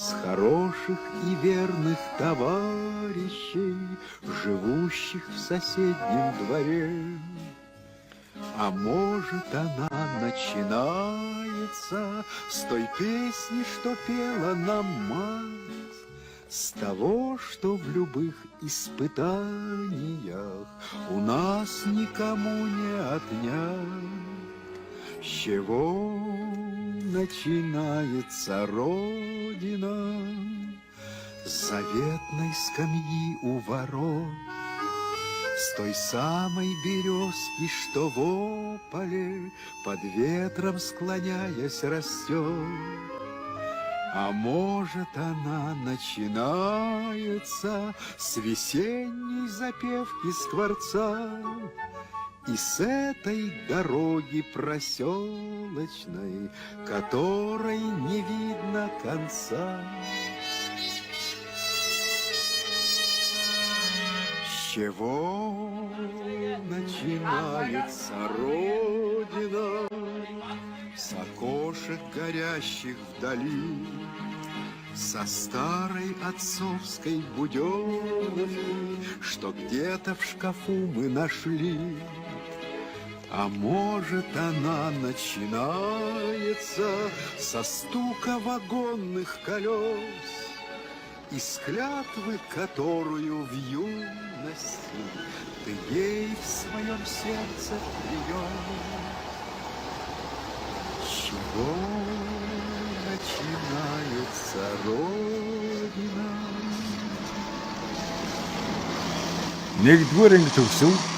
с хороших и верных товарищей, живущих в соседнем дворе. А может, она начинается с той песни, что пела нам мать, с того, что в любых испытаниях у нас никому не отнять. С чего начинается Родина? С заветной скамьи у ворот, с той самой березки, что в ополе под ветром склоняясь растет. А может, она начинается с весенней запевки скворца и с этой дороги проселочной, которой не видно конца. С чего начинается Родина? С окошек горящих вдали, со старой отцовской буденовки, что где-то в шкафу мы нашли. А может, она начинается со стука вагонных колес и с клятвы, которую в юности ты ей в своем сердце привел. С чего начинается Родина? Нэгдүгээр анги төгсөв